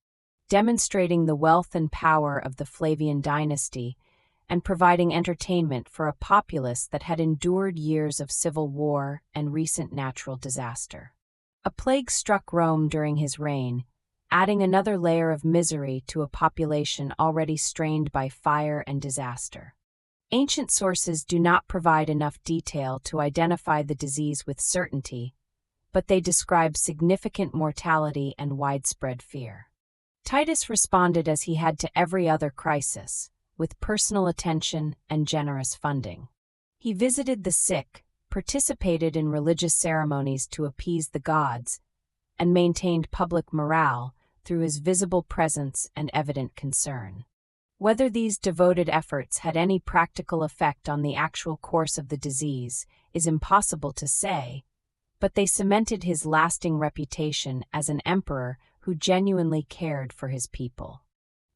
demonstrating the wealth and power of the Flavian dynasty and providing entertainment for a populace that had endured years of civil war and recent natural disaster. A plague struck Rome during his reign, adding another layer of misery to a population already strained by fire and disaster. Ancient sources do not provide enough detail to identify the disease with certainty, but they describe significant mortality and widespread fear. Titus responded as he had to every other crisis, with personal attention and generous funding. He visited the sick, participated in religious ceremonies to appease the gods, and maintained public morale through his visible presence and evident concern. Whether these devoted efforts had any practical effect on the actual course of the disease is impossible to say, but they cemented his lasting reputation as an emperor who genuinely cared for his people.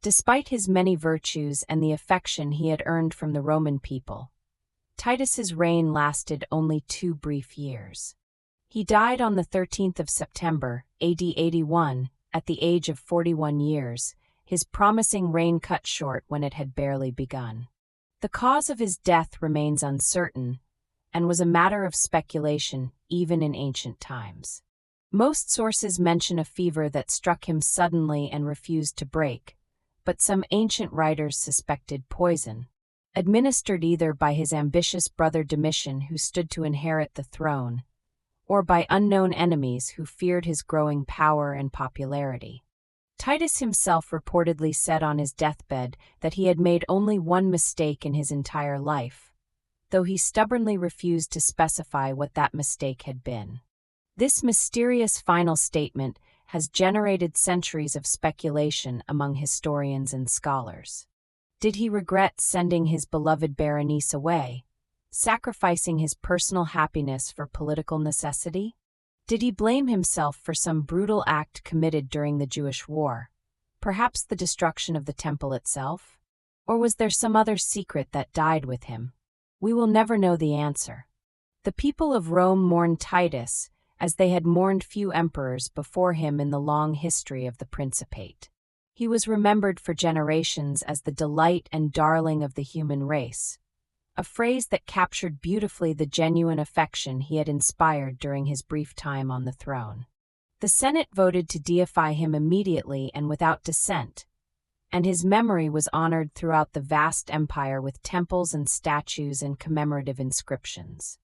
Despite his many virtues and the affection he had earned from the Roman people, Titus's reign lasted only 2 brief years. He died on the 13th of September, AD 81, at the age of 41 years, his promising reign cut short when it had barely begun. The cause of his death remains uncertain, and was a matter of speculation even in ancient times. Most sources mention a fever that struck him suddenly and refused to break, but some ancient writers suspected poison, administered either by his ambitious brother Domitian, who stood to inherit the throne, or by unknown enemies who feared his growing power and popularity. Titus himself reportedly said on his deathbed that he had made only one mistake in his entire life, though he stubbornly refused to specify what that mistake had been. This mysterious final statement has generated centuries of speculation among historians and scholars. Did he regret sending his beloved Berenice away, sacrificing his personal happiness for political necessity? Did he blame himself for some brutal act committed during the Jewish War, perhaps the destruction of the temple itself? Or was there some other secret that died with him? We will never know the answer. The people of Rome mourned Titus as they had mourned few emperors before him in the long history of the Principate. He was remembered for generations as the delight and darling of the human race, a phrase that captured beautifully the genuine affection he had inspired during his brief time on the throne. The Senate voted to deify him immediately and without dissent, and his memory was honored throughout the vast empire with temples and statues and commemorative inscriptions.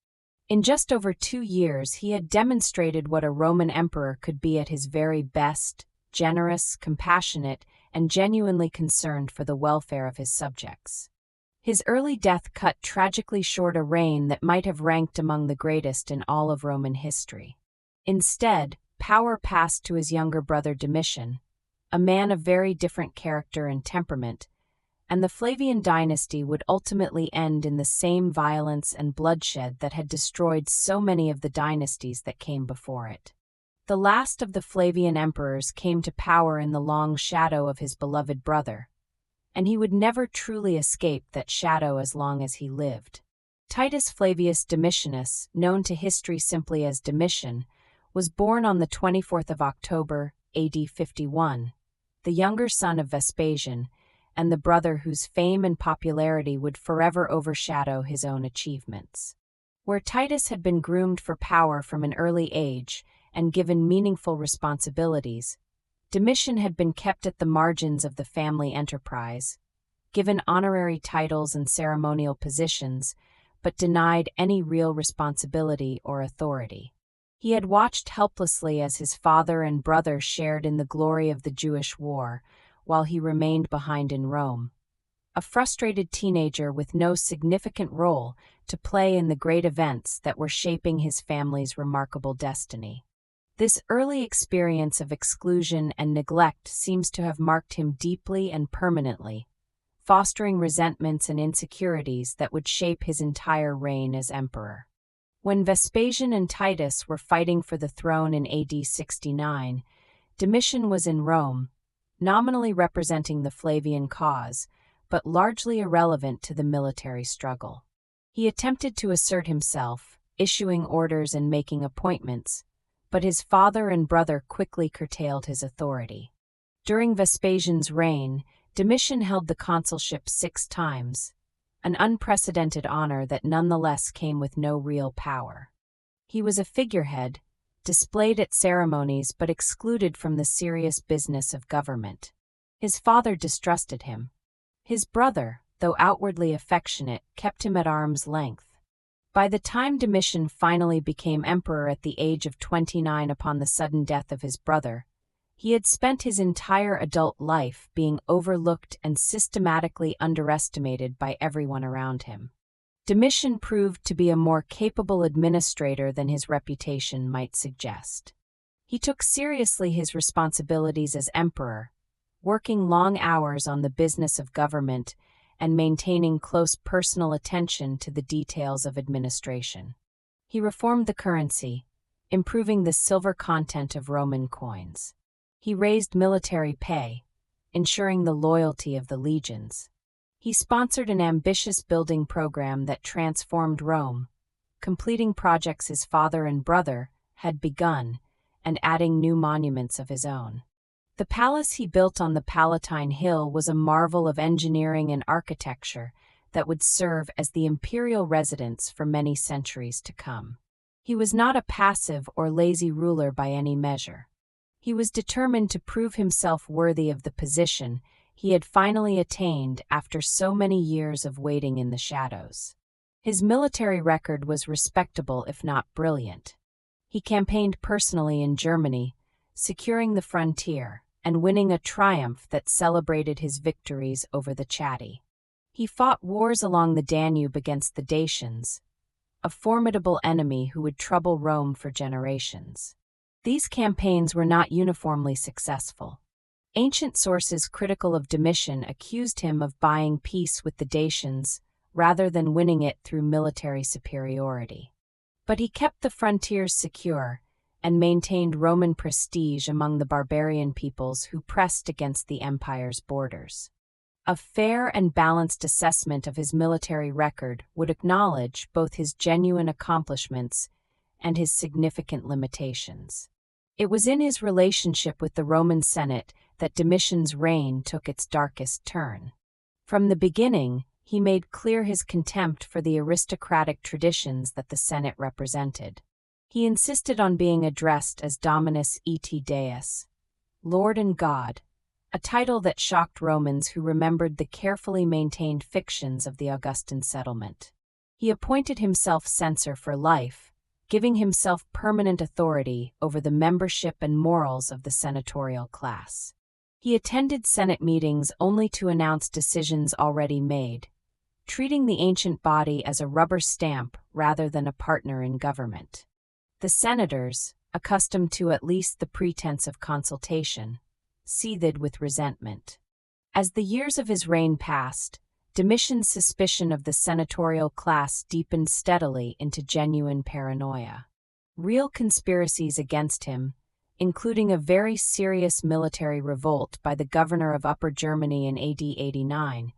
In just over 2 years, he had demonstrated what a Roman emperor could be at his very best: generous, compassionate, and genuinely concerned for the welfare of his subjects. His early death cut tragically short a reign that might have ranked among the greatest in all of Roman history. Instead, power passed to his younger brother Domitian, a man of very different character and temperament, and the Flavian dynasty would ultimately end in the same violence and bloodshed that had destroyed so many of the dynasties that came before it. The last of the Flavian emperors came to power in the long shadow of his beloved brother, and he would never truly escape that shadow as long as he lived. Titus Flavius Domitianus, known to history simply as Domitian, was born on the 24th of October, AD 51, the younger son of Vespasian, and the brother whose fame and popularity would forever overshadow his own achievements. Where Titus had been groomed for power from an early age and given meaningful responsibilities, Domitian had been kept at the margins of the family enterprise, given honorary titles and ceremonial positions, but denied any real responsibility or authority. He had watched helplessly as his father and brother shared in the glory of the Jewish war, while he remained behind in Rome, a frustrated teenager with no significant role to play in the great events that were shaping his family's remarkable destiny. This early experience of exclusion and neglect seems to have marked him deeply and permanently, fostering resentments and insecurities that would shape his entire reign as emperor. When Vespasian and Titus were fighting for the throne in AD 69, Domitian was in Rome, nominally representing the Flavian cause, but largely irrelevant to the military struggle. He attempted to assert himself, issuing orders and making appointments, but his father and brother quickly curtailed his authority. During Vespasian's reign, Domitian held the consulship 6 times, an unprecedented honor that nonetheless came with no real power. He was a figurehead, displayed at ceremonies but excluded from the serious business of government. His father distrusted him. His brother, though outwardly affectionate, kept him at arm's length. By the time Domitian finally became emperor at the age of 29 upon the sudden death of his brother, He had spent his entire adult life being overlooked and systematically underestimated by everyone around him. Domitian proved to be a more capable administrator than his reputation might suggest. He took seriously his responsibilities as emperor, working long hours on the business of government and maintaining close personal attention to the details of administration. He reformed the currency, improving the silver content of Roman coins. He raised military pay, ensuring the loyalty of the legions. He sponsored an ambitious building program that transformed Rome, completing projects his father and brother had begun and adding new monuments of his own. The palace he built on the Palatine Hill was a marvel of engineering and architecture that would serve as the imperial residence for many centuries to come. He was not a passive or lazy ruler by any measure. He was determined to prove himself worthy of the position he had finally attained after so many years of waiting in the shadows. His military record was respectable if not brilliant. He campaigned personally in Germany, securing the frontier and winning a triumph that celebrated his victories over the Chatti. He fought wars along the Danube against the Dacians, a formidable enemy who would trouble Rome for generations. These campaigns were not uniformly successful. Ancient sources critical of Domitian accused him of buying peace with the Dacians rather than winning it through military superiority. But he kept the frontiers secure and maintained Roman prestige among the barbarian peoples who pressed against the empire's borders. A fair and balanced assessment of his military record would acknowledge both his genuine accomplishments and his significant limitations. It was in his relationship with the Roman Senate that Domitian's reign took its darkest turn. From the beginning, he made clear his contempt for the aristocratic traditions that the Senate represented. He insisted on being addressed as Dominus et Deus, Lord and God, a title that shocked Romans who remembered the carefully maintained fictions of the Augustan settlement. He appointed himself censor for life, giving himself permanent authority over the membership and morals of the senatorial class. He attended Senate meetings only to announce decisions already made, treating the ancient body as a rubber stamp rather than a partner in government. The senators, accustomed to at least the pretense of consultation, seethed with resentment. As the years of his reign passed, Domitian's suspicion of the senatorial class deepened steadily into genuine paranoia. Real conspiracies against him, including a very serious military revolt by the governor of Upper Germany in AD 89,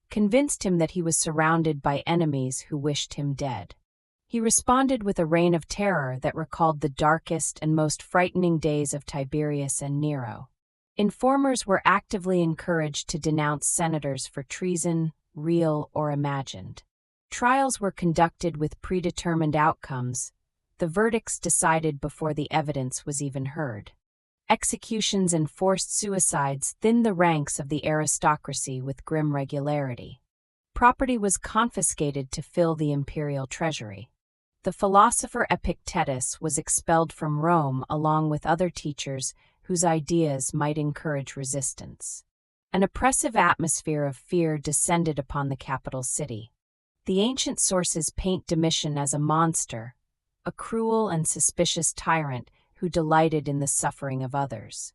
convinced him that he was surrounded by enemies who wished him dead. He responded with a reign of terror that recalled the darkest and most frightening days of Tiberius and Nero. Informers were actively encouraged to denounce senators for treason, real or imagined. Trials were conducted with predetermined outcomes, the verdicts decided before the evidence was even heard. Executions and forced suicides thinned the ranks of the aristocracy with grim regularity. Property was confiscated to fill the imperial treasury. The philosopher Epictetus was expelled from Rome along with other teachers whose ideas might encourage resistance. An oppressive atmosphere of fear descended upon the capital city. The ancient sources paint Domitian as a monster, a cruel and suspicious tyrant who delighted in the suffering of others.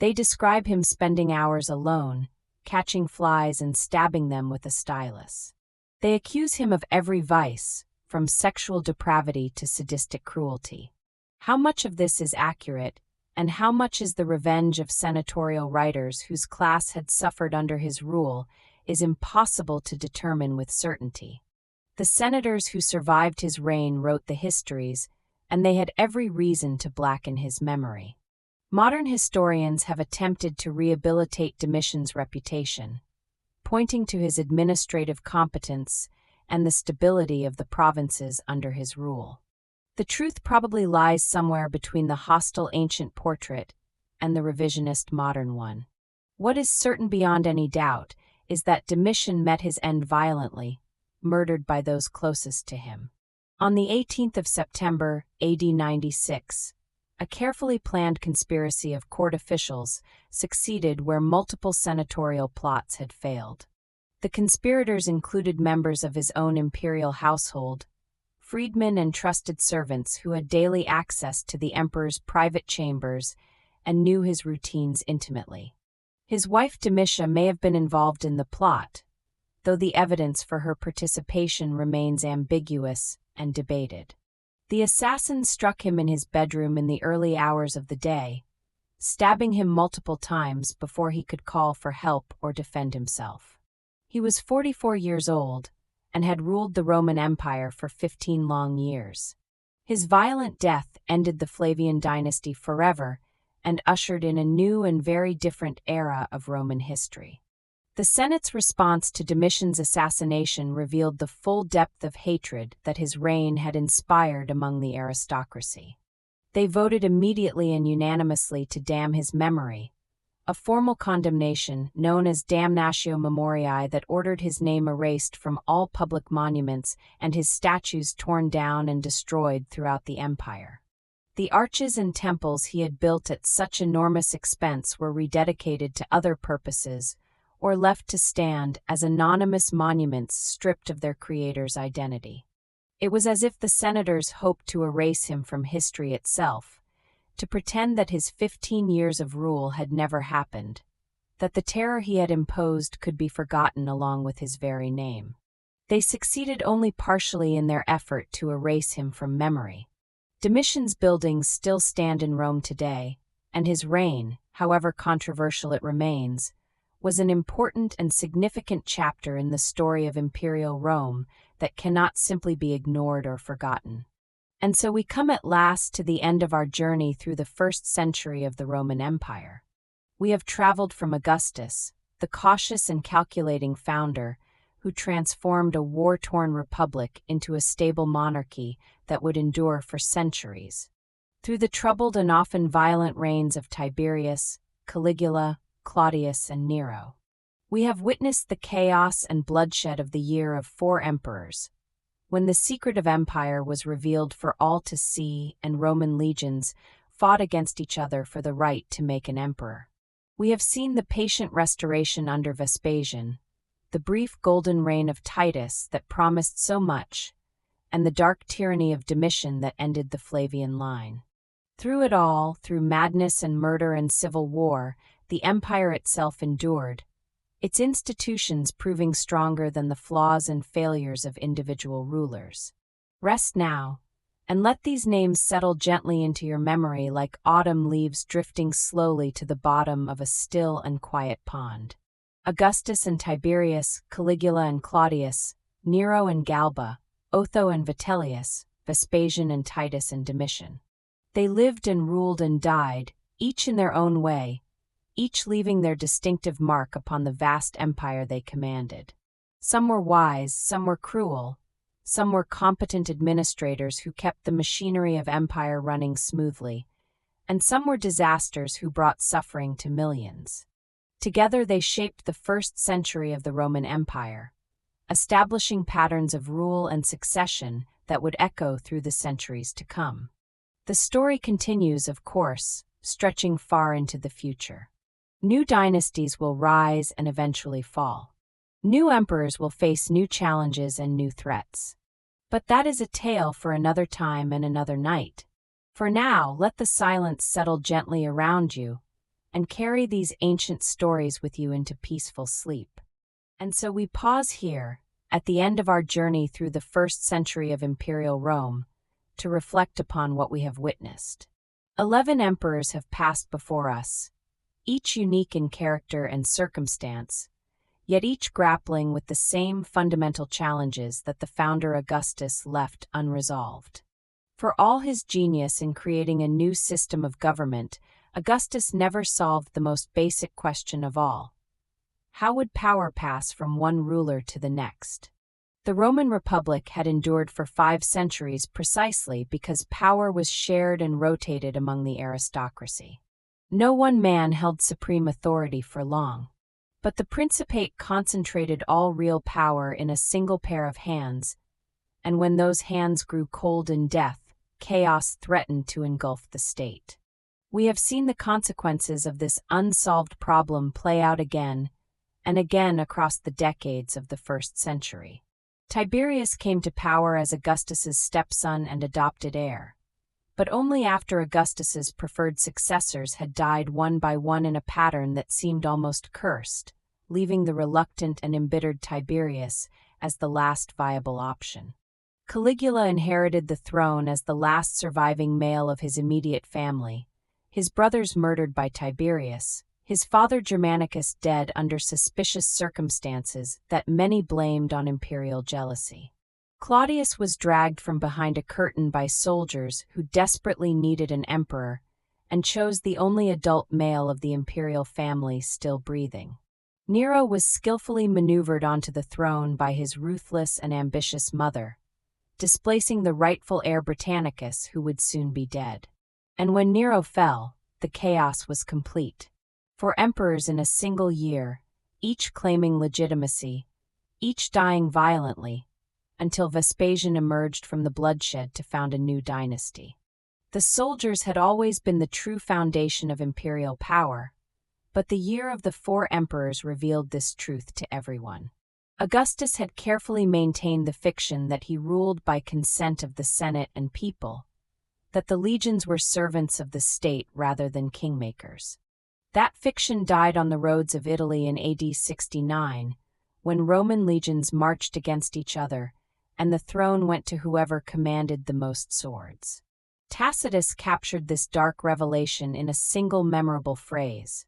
They describe him spending hours alone, catching flies and stabbing them with a stylus. They accuse him of every vice, from sexual depravity to sadistic cruelty. How much of this is accurate, and how much is the revenge of senatorial writers whose class had suffered under his rule, is impossible to determine with certainty. The senators who survived his reign wrote the histories, and they had every reason to blacken his memory. Modern historians have attempted to rehabilitate Domitian's reputation, pointing to his administrative competence and the stability of the provinces under his rule. The truth probably lies somewhere between the hostile ancient portrait and the revisionist modern one. What is certain beyond any doubt is that Domitian met his end violently, murdered by those closest to him. On the 18th of September, AD 96, a A carefully planned conspiracy of court officials succeeded where multiple senatorial plots had failed. The conspirators included members of his own imperial household, freedmen and trusted servants who had daily access to the emperor's private chambers and knew his routines intimately. His wife Domitia may have been involved in the plot, though the evidence for her participation remains ambiguous and debated. The assassin struck him in his bedroom in the early hours of the day, stabbing him multiple times before he could call for help or defend himself. He was 44 years old and had ruled the Roman Empire for 15 long years. His violent death ended the Flavian dynasty forever and ushered in a new and very different era of Roman history. The Senate's response to Domitian's assassination revealed the full depth of hatred that his reign had inspired among the aristocracy. They voted immediately and unanimously to damn his memory, a formal condemnation known as damnatio memoriae that ordered his name erased from all public monuments and his statues torn down and destroyed throughout the empire. The arches and temples he had built at such enormous expense were rededicated to other purposes or left to stand as anonymous monuments stripped of their creator's identity. It was as if the senators hoped to erase him from history itself, to pretend that his 15 years of rule had never happened, that the terror he had imposed could be forgotten along with his very name. They succeeded only partially in their effort to erase him from memory. Domitian's buildings still stand in Rome today, and his reign, however controversial it remains, was an important and significant chapter in the story of imperial Rome that cannot simply be ignored or forgotten. And so we come at last to the end of our journey through the first century of the Roman Empire. We have traveled from Augustus, the cautious and calculating founder, who transformed a war-torn republic into a stable monarchy that would endure for centuries, through the troubled and often violent reigns of Tiberius, Caligula, Claudius, and Nero. We have witnessed the chaos and bloodshed of the year of 4 emperors, when the secret of empire was revealed for all to see and Roman legions fought against each other for the right to make an emperor. We have seen the patient restoration under Vespasian, the brief golden reign of Titus that promised so much, and the dark tyranny of Domitian that ended the Flavian line. Through it all, through madness and murder and civil war, the empire itself endured, its institutions proving stronger than the flaws and failures of individual rulers. Rest now, and let these names settle gently into your memory like autumn leaves drifting slowly to the bottom of a still and quiet pond. Augustus and Tiberius, Caligula and Claudius, Nero and Galba, Otho and Vitellius, Vespasian and Titus and Domitian. They lived and ruled and died, each in their own way, each leaving their distinctive mark upon the vast empire they commanded. Some were wise, some were cruel, some were competent administrators who kept the machinery of empire running smoothly, and some were disasters who brought suffering to millions. Together they shaped the first century of the Roman Empire, establishing patterns of rule and succession that would echo through the centuries to come. The story continues, of course, stretching far into the future. New dynasties will rise and eventually fall. New emperors will face new challenges and new threats. But that is a tale for another time and another night. For now, let the silence settle gently around you and carry these ancient stories with you into peaceful sleep. And so we pause here, at the end of our journey through the first century of imperial Rome, to reflect upon what we have witnessed. 11 emperors have passed before us, each unique in character and circumstance, yet each grappling with the same fundamental challenges that the founder Augustus left unresolved. For all his genius in creating a new system of government, Augustus never solved the most basic question of all. How would power pass from one ruler to the next? The Roman Republic had endured for 5 centuries precisely because power was shared and rotated among the aristocracy. No one man held supreme authority for long, but the Principate concentrated all real power in a single pair of hands, and when those hands grew cold in death, chaos threatened to engulf the state. We have seen the consequences of this unsolved problem play out again and again across the decades of the first century. Tiberius came to power as Augustus's stepson and adopted heir, but only after Augustus's preferred successors had died one by one in a pattern that seemed almost cursed, leaving the reluctant and embittered Tiberius as the last viable option. Caligula inherited the throne as the last surviving male of his immediate family, his brothers murdered by Tiberius, his father Germanicus dead under suspicious circumstances that many blamed on imperial jealousy. Claudius was dragged from behind a curtain by soldiers who desperately needed an emperor and chose the only adult male of the imperial family still breathing. Nero was skillfully maneuvered onto the throne by his ruthless and ambitious mother, displacing the rightful heir Britannicus, who would soon be dead. And when Nero fell, the chaos was complete. 4 emperors in a single year, each claiming legitimacy, each dying violently, until Vespasian emerged from the bloodshed to found a new dynasty. The soldiers had always been the true foundation of imperial power, but the year of the 4 emperors revealed this truth to everyone. Augustus had carefully maintained the fiction that he ruled by consent of the Senate and people, that the legions were servants of the state rather than kingmakers. That fiction died on the roads of Italy in AD 69, when Roman legions marched against each other, and the throne went to whoever commanded the most swords. Tacitus captured this dark revelation in a single memorable phrase.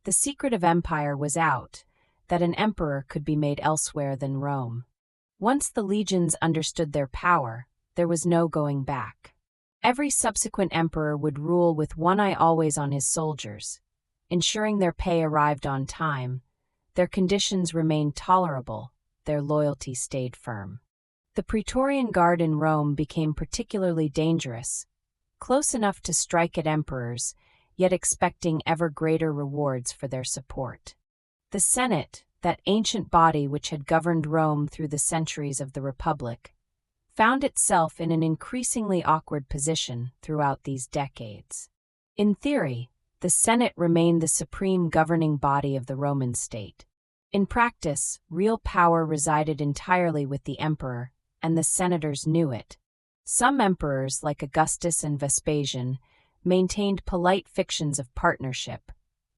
The secret of empire was out, that an emperor could be made elsewhere than Rome. Once the legions understood their power, there was no going back. Every subsequent emperor would rule with one eye always on his soldiers, ensuring their pay arrived on time, their conditions remained tolerable, their loyalty stayed firm. The Praetorian Guard in Rome became particularly dangerous, close enough to strike at emperors, yet expecting ever greater rewards for their support. The Senate, that ancient body which had governed Rome through the centuries of the Republic, found itself in an increasingly awkward position throughout these decades. In theory, the Senate remained the supreme governing body of the Roman state. In practice, real power resided entirely with the emperor, and the senators knew it. Some emperors, like Augustus and Vespasian, maintained polite fictions of partnership,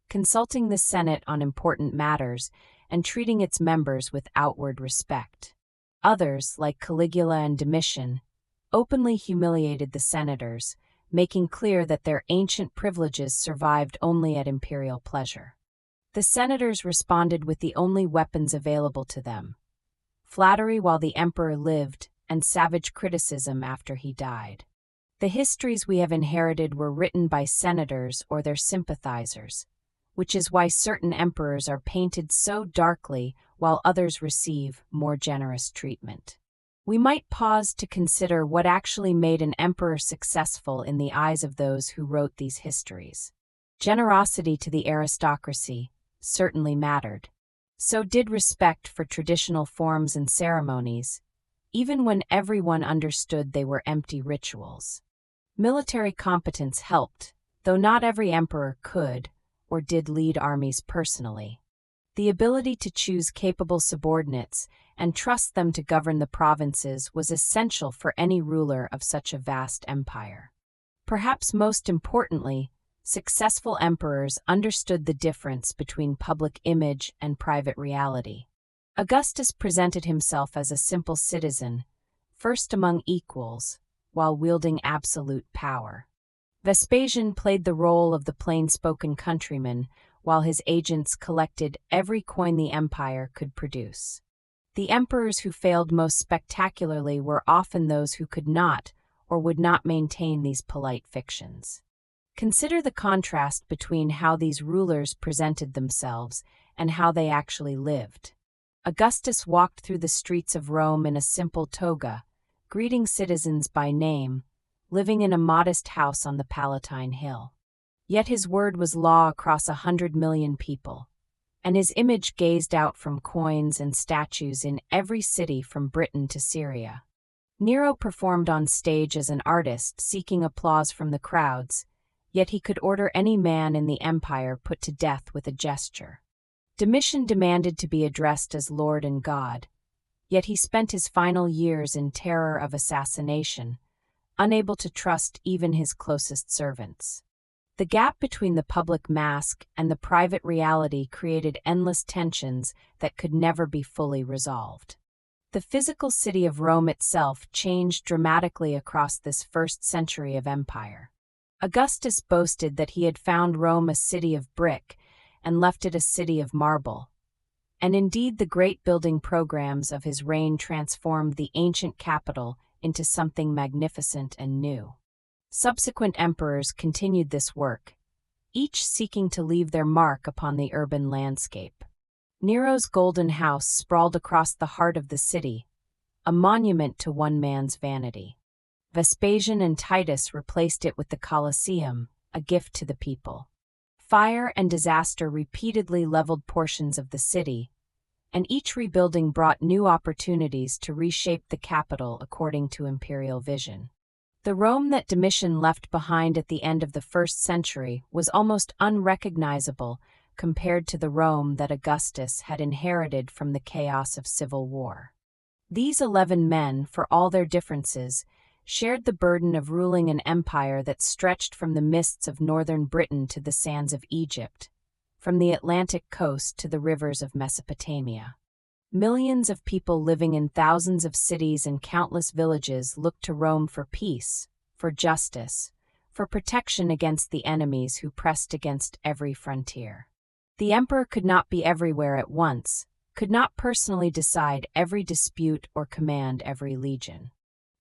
consulting the Senate on important matters and treating its members with outward respect. Others, like Caligula and Domitian, openly humiliated the senators, making clear that their ancient privileges survived only at imperial pleasure. The senators responded with the only weapons available to them: flattery while the emperor lived and savage criticism after he died. The histories we have inherited were written by senators or their sympathizers, which is why certain emperors are painted so darkly while others receive more generous treatment. We might pause to consider what actually made an emperor successful in the eyes of those who wrote these histories. Generosity to the aristocracy certainly mattered. So did respect for traditional forms and ceremonies, even when everyone understood they were empty rituals. Military competence helped, though not every emperor could or did lead armies personally. The ability to choose capable subordinates and trust them to govern the provinces was essential for any ruler of such a vast empire. Perhaps most importantly, successful emperors understood the difference between public image and private reality. Augustus presented himself as a simple citizen, first among equals, while wielding absolute power. Vespasian played the role of the plain-spoken countryman, while his agents collected every coin the empire could produce. The emperors who failed most spectacularly were often those who could not or would not maintain these polite fictions. Consider the contrast between how these rulers presented themselves and how they actually lived. Augustus walked through the streets of Rome in a simple toga, greeting citizens by name, living in a modest house on the Palatine Hill. Yet his word was law across 100 million people, and his image gazed out from coins and statues in every city from Britain to Syria. Nero performed on stage as an artist, seeking applause from the crowds, yet he could order any man in the empire put to death with a gesture. Domitian demanded to be addressed as Lord and God, yet he spent his final years in terror of assassination, unable to trust even his closest servants. The gap between the public mask and the private reality created endless tensions that could never be fully resolved. The physical city of Rome itself changed dramatically across this first century of empire. Augustus boasted that he had found Rome a city of brick and left it a city of marble. And indeed, the great building programs of his reign transformed the ancient capital into something magnificent and new. Subsequent emperors continued this work, each seeking to leave their mark upon the urban landscape. Nero's Golden House sprawled across the heart of the city, a monument to one man's vanity. Vespasian and Titus replaced it with the Colosseum, a gift to the people. Fire and disaster repeatedly leveled portions of the city, and each rebuilding brought new opportunities to reshape the capital according to imperial vision. The Rome that Domitian left behind at the end of the first century was almost unrecognizable compared to the Rome that Augustus had inherited from the chaos of civil war. These 11 men, for all their differences, shared the burden of ruling an empire that stretched from the mists of northern Britain to the sands of Egypt, from the Atlantic coast to the rivers of Mesopotamia. Millions of people living in thousands of cities and countless villages looked to Rome for peace, for justice, for protection against the enemies who pressed against every frontier. The emperor could not be everywhere at once, could not personally decide every dispute or command every legion.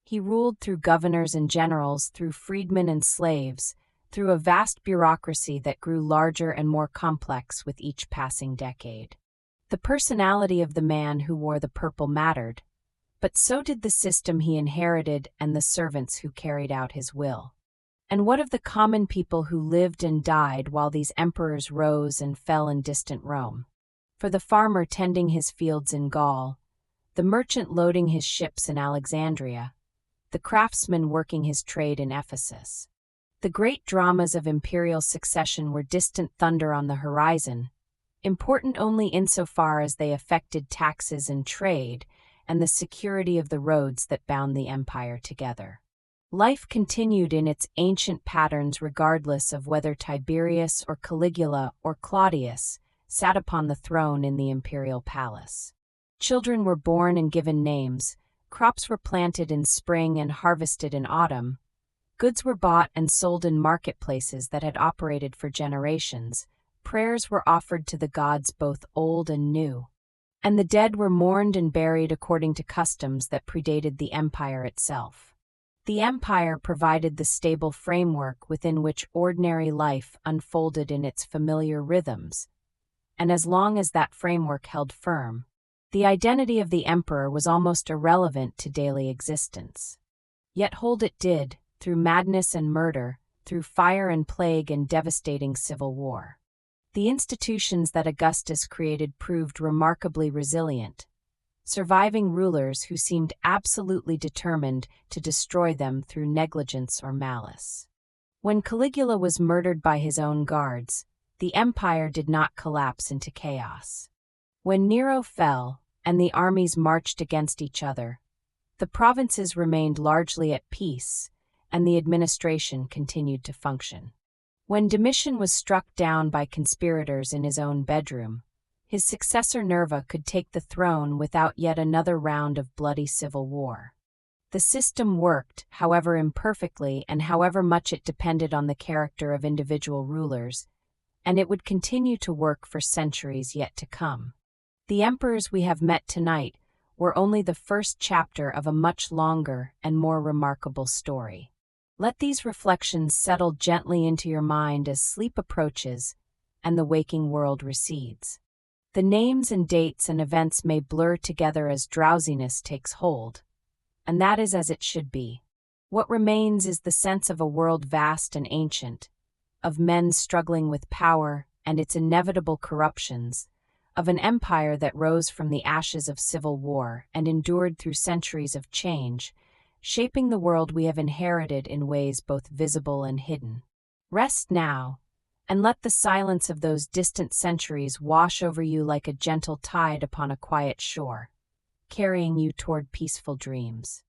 He ruled through governors and generals, through freedmen and slaves, through a vast bureaucracy that grew larger and more complex with each passing decade. The personality of the man who wore the purple mattered, but so did the system he inherited and the servants who carried out his will. And what of the common people who lived and died while these emperors rose and fell in distant Rome? For the farmer tending his fields in Gaul, the merchant loading his ships in Alexandria, the craftsman working his trade in Ephesus. The great dramas of imperial succession were distant thunder on the horizon, important only insofar as they affected taxes and trade and the security of the roads that bound the empire together. Life continued in its ancient patterns regardless of whether Tiberius or Caligula or Claudius sat upon the throne in the imperial palace. Children were born and given names, crops were planted in spring and harvested in autumn, goods were bought and sold in marketplaces that had operated for generations, prayers were offered to the gods both old and new, and the dead were mourned and buried according to customs that predated the empire itself. The empire provided the stable framework within which ordinary life unfolded in its familiar rhythms, and as long as that framework held firm, the identity of the emperor was almost irrelevant to daily existence. Yet hold it did, through madness and murder, through fire and plague and devastating civil war. The institutions that Augustus created proved remarkably resilient, surviving rulers who seemed absolutely determined to destroy them through negligence or malice. When Caligula was murdered by his own guards, the empire did not collapse into chaos. When Nero fell, and the armies marched against each other, the provinces remained largely at peace, and the administration continued to function. When Domitian was struck down by conspirators in his own bedroom, his successor Nerva could take the throne without yet another round of bloody civil war. The system worked, however imperfectly and however much it depended on the character of individual rulers, and it would continue to work for centuries yet to come. The emperors we have met tonight were only the first chapter of a much longer and more remarkable story. Let these reflections settle gently into your mind as sleep approaches and the waking world recedes. The names and dates and events may blur together as drowsiness takes hold, and that is as it should be. What remains is the sense of a world vast and ancient, of men struggling with power and its inevitable corruptions, of an empire that rose from the ashes of civil war and endured through centuries of change, shaping the world we have inherited in ways both visible and hidden. Rest now, and let the silence of those distant centuries wash over you like a gentle tide upon a quiet shore, carrying you toward peaceful dreams.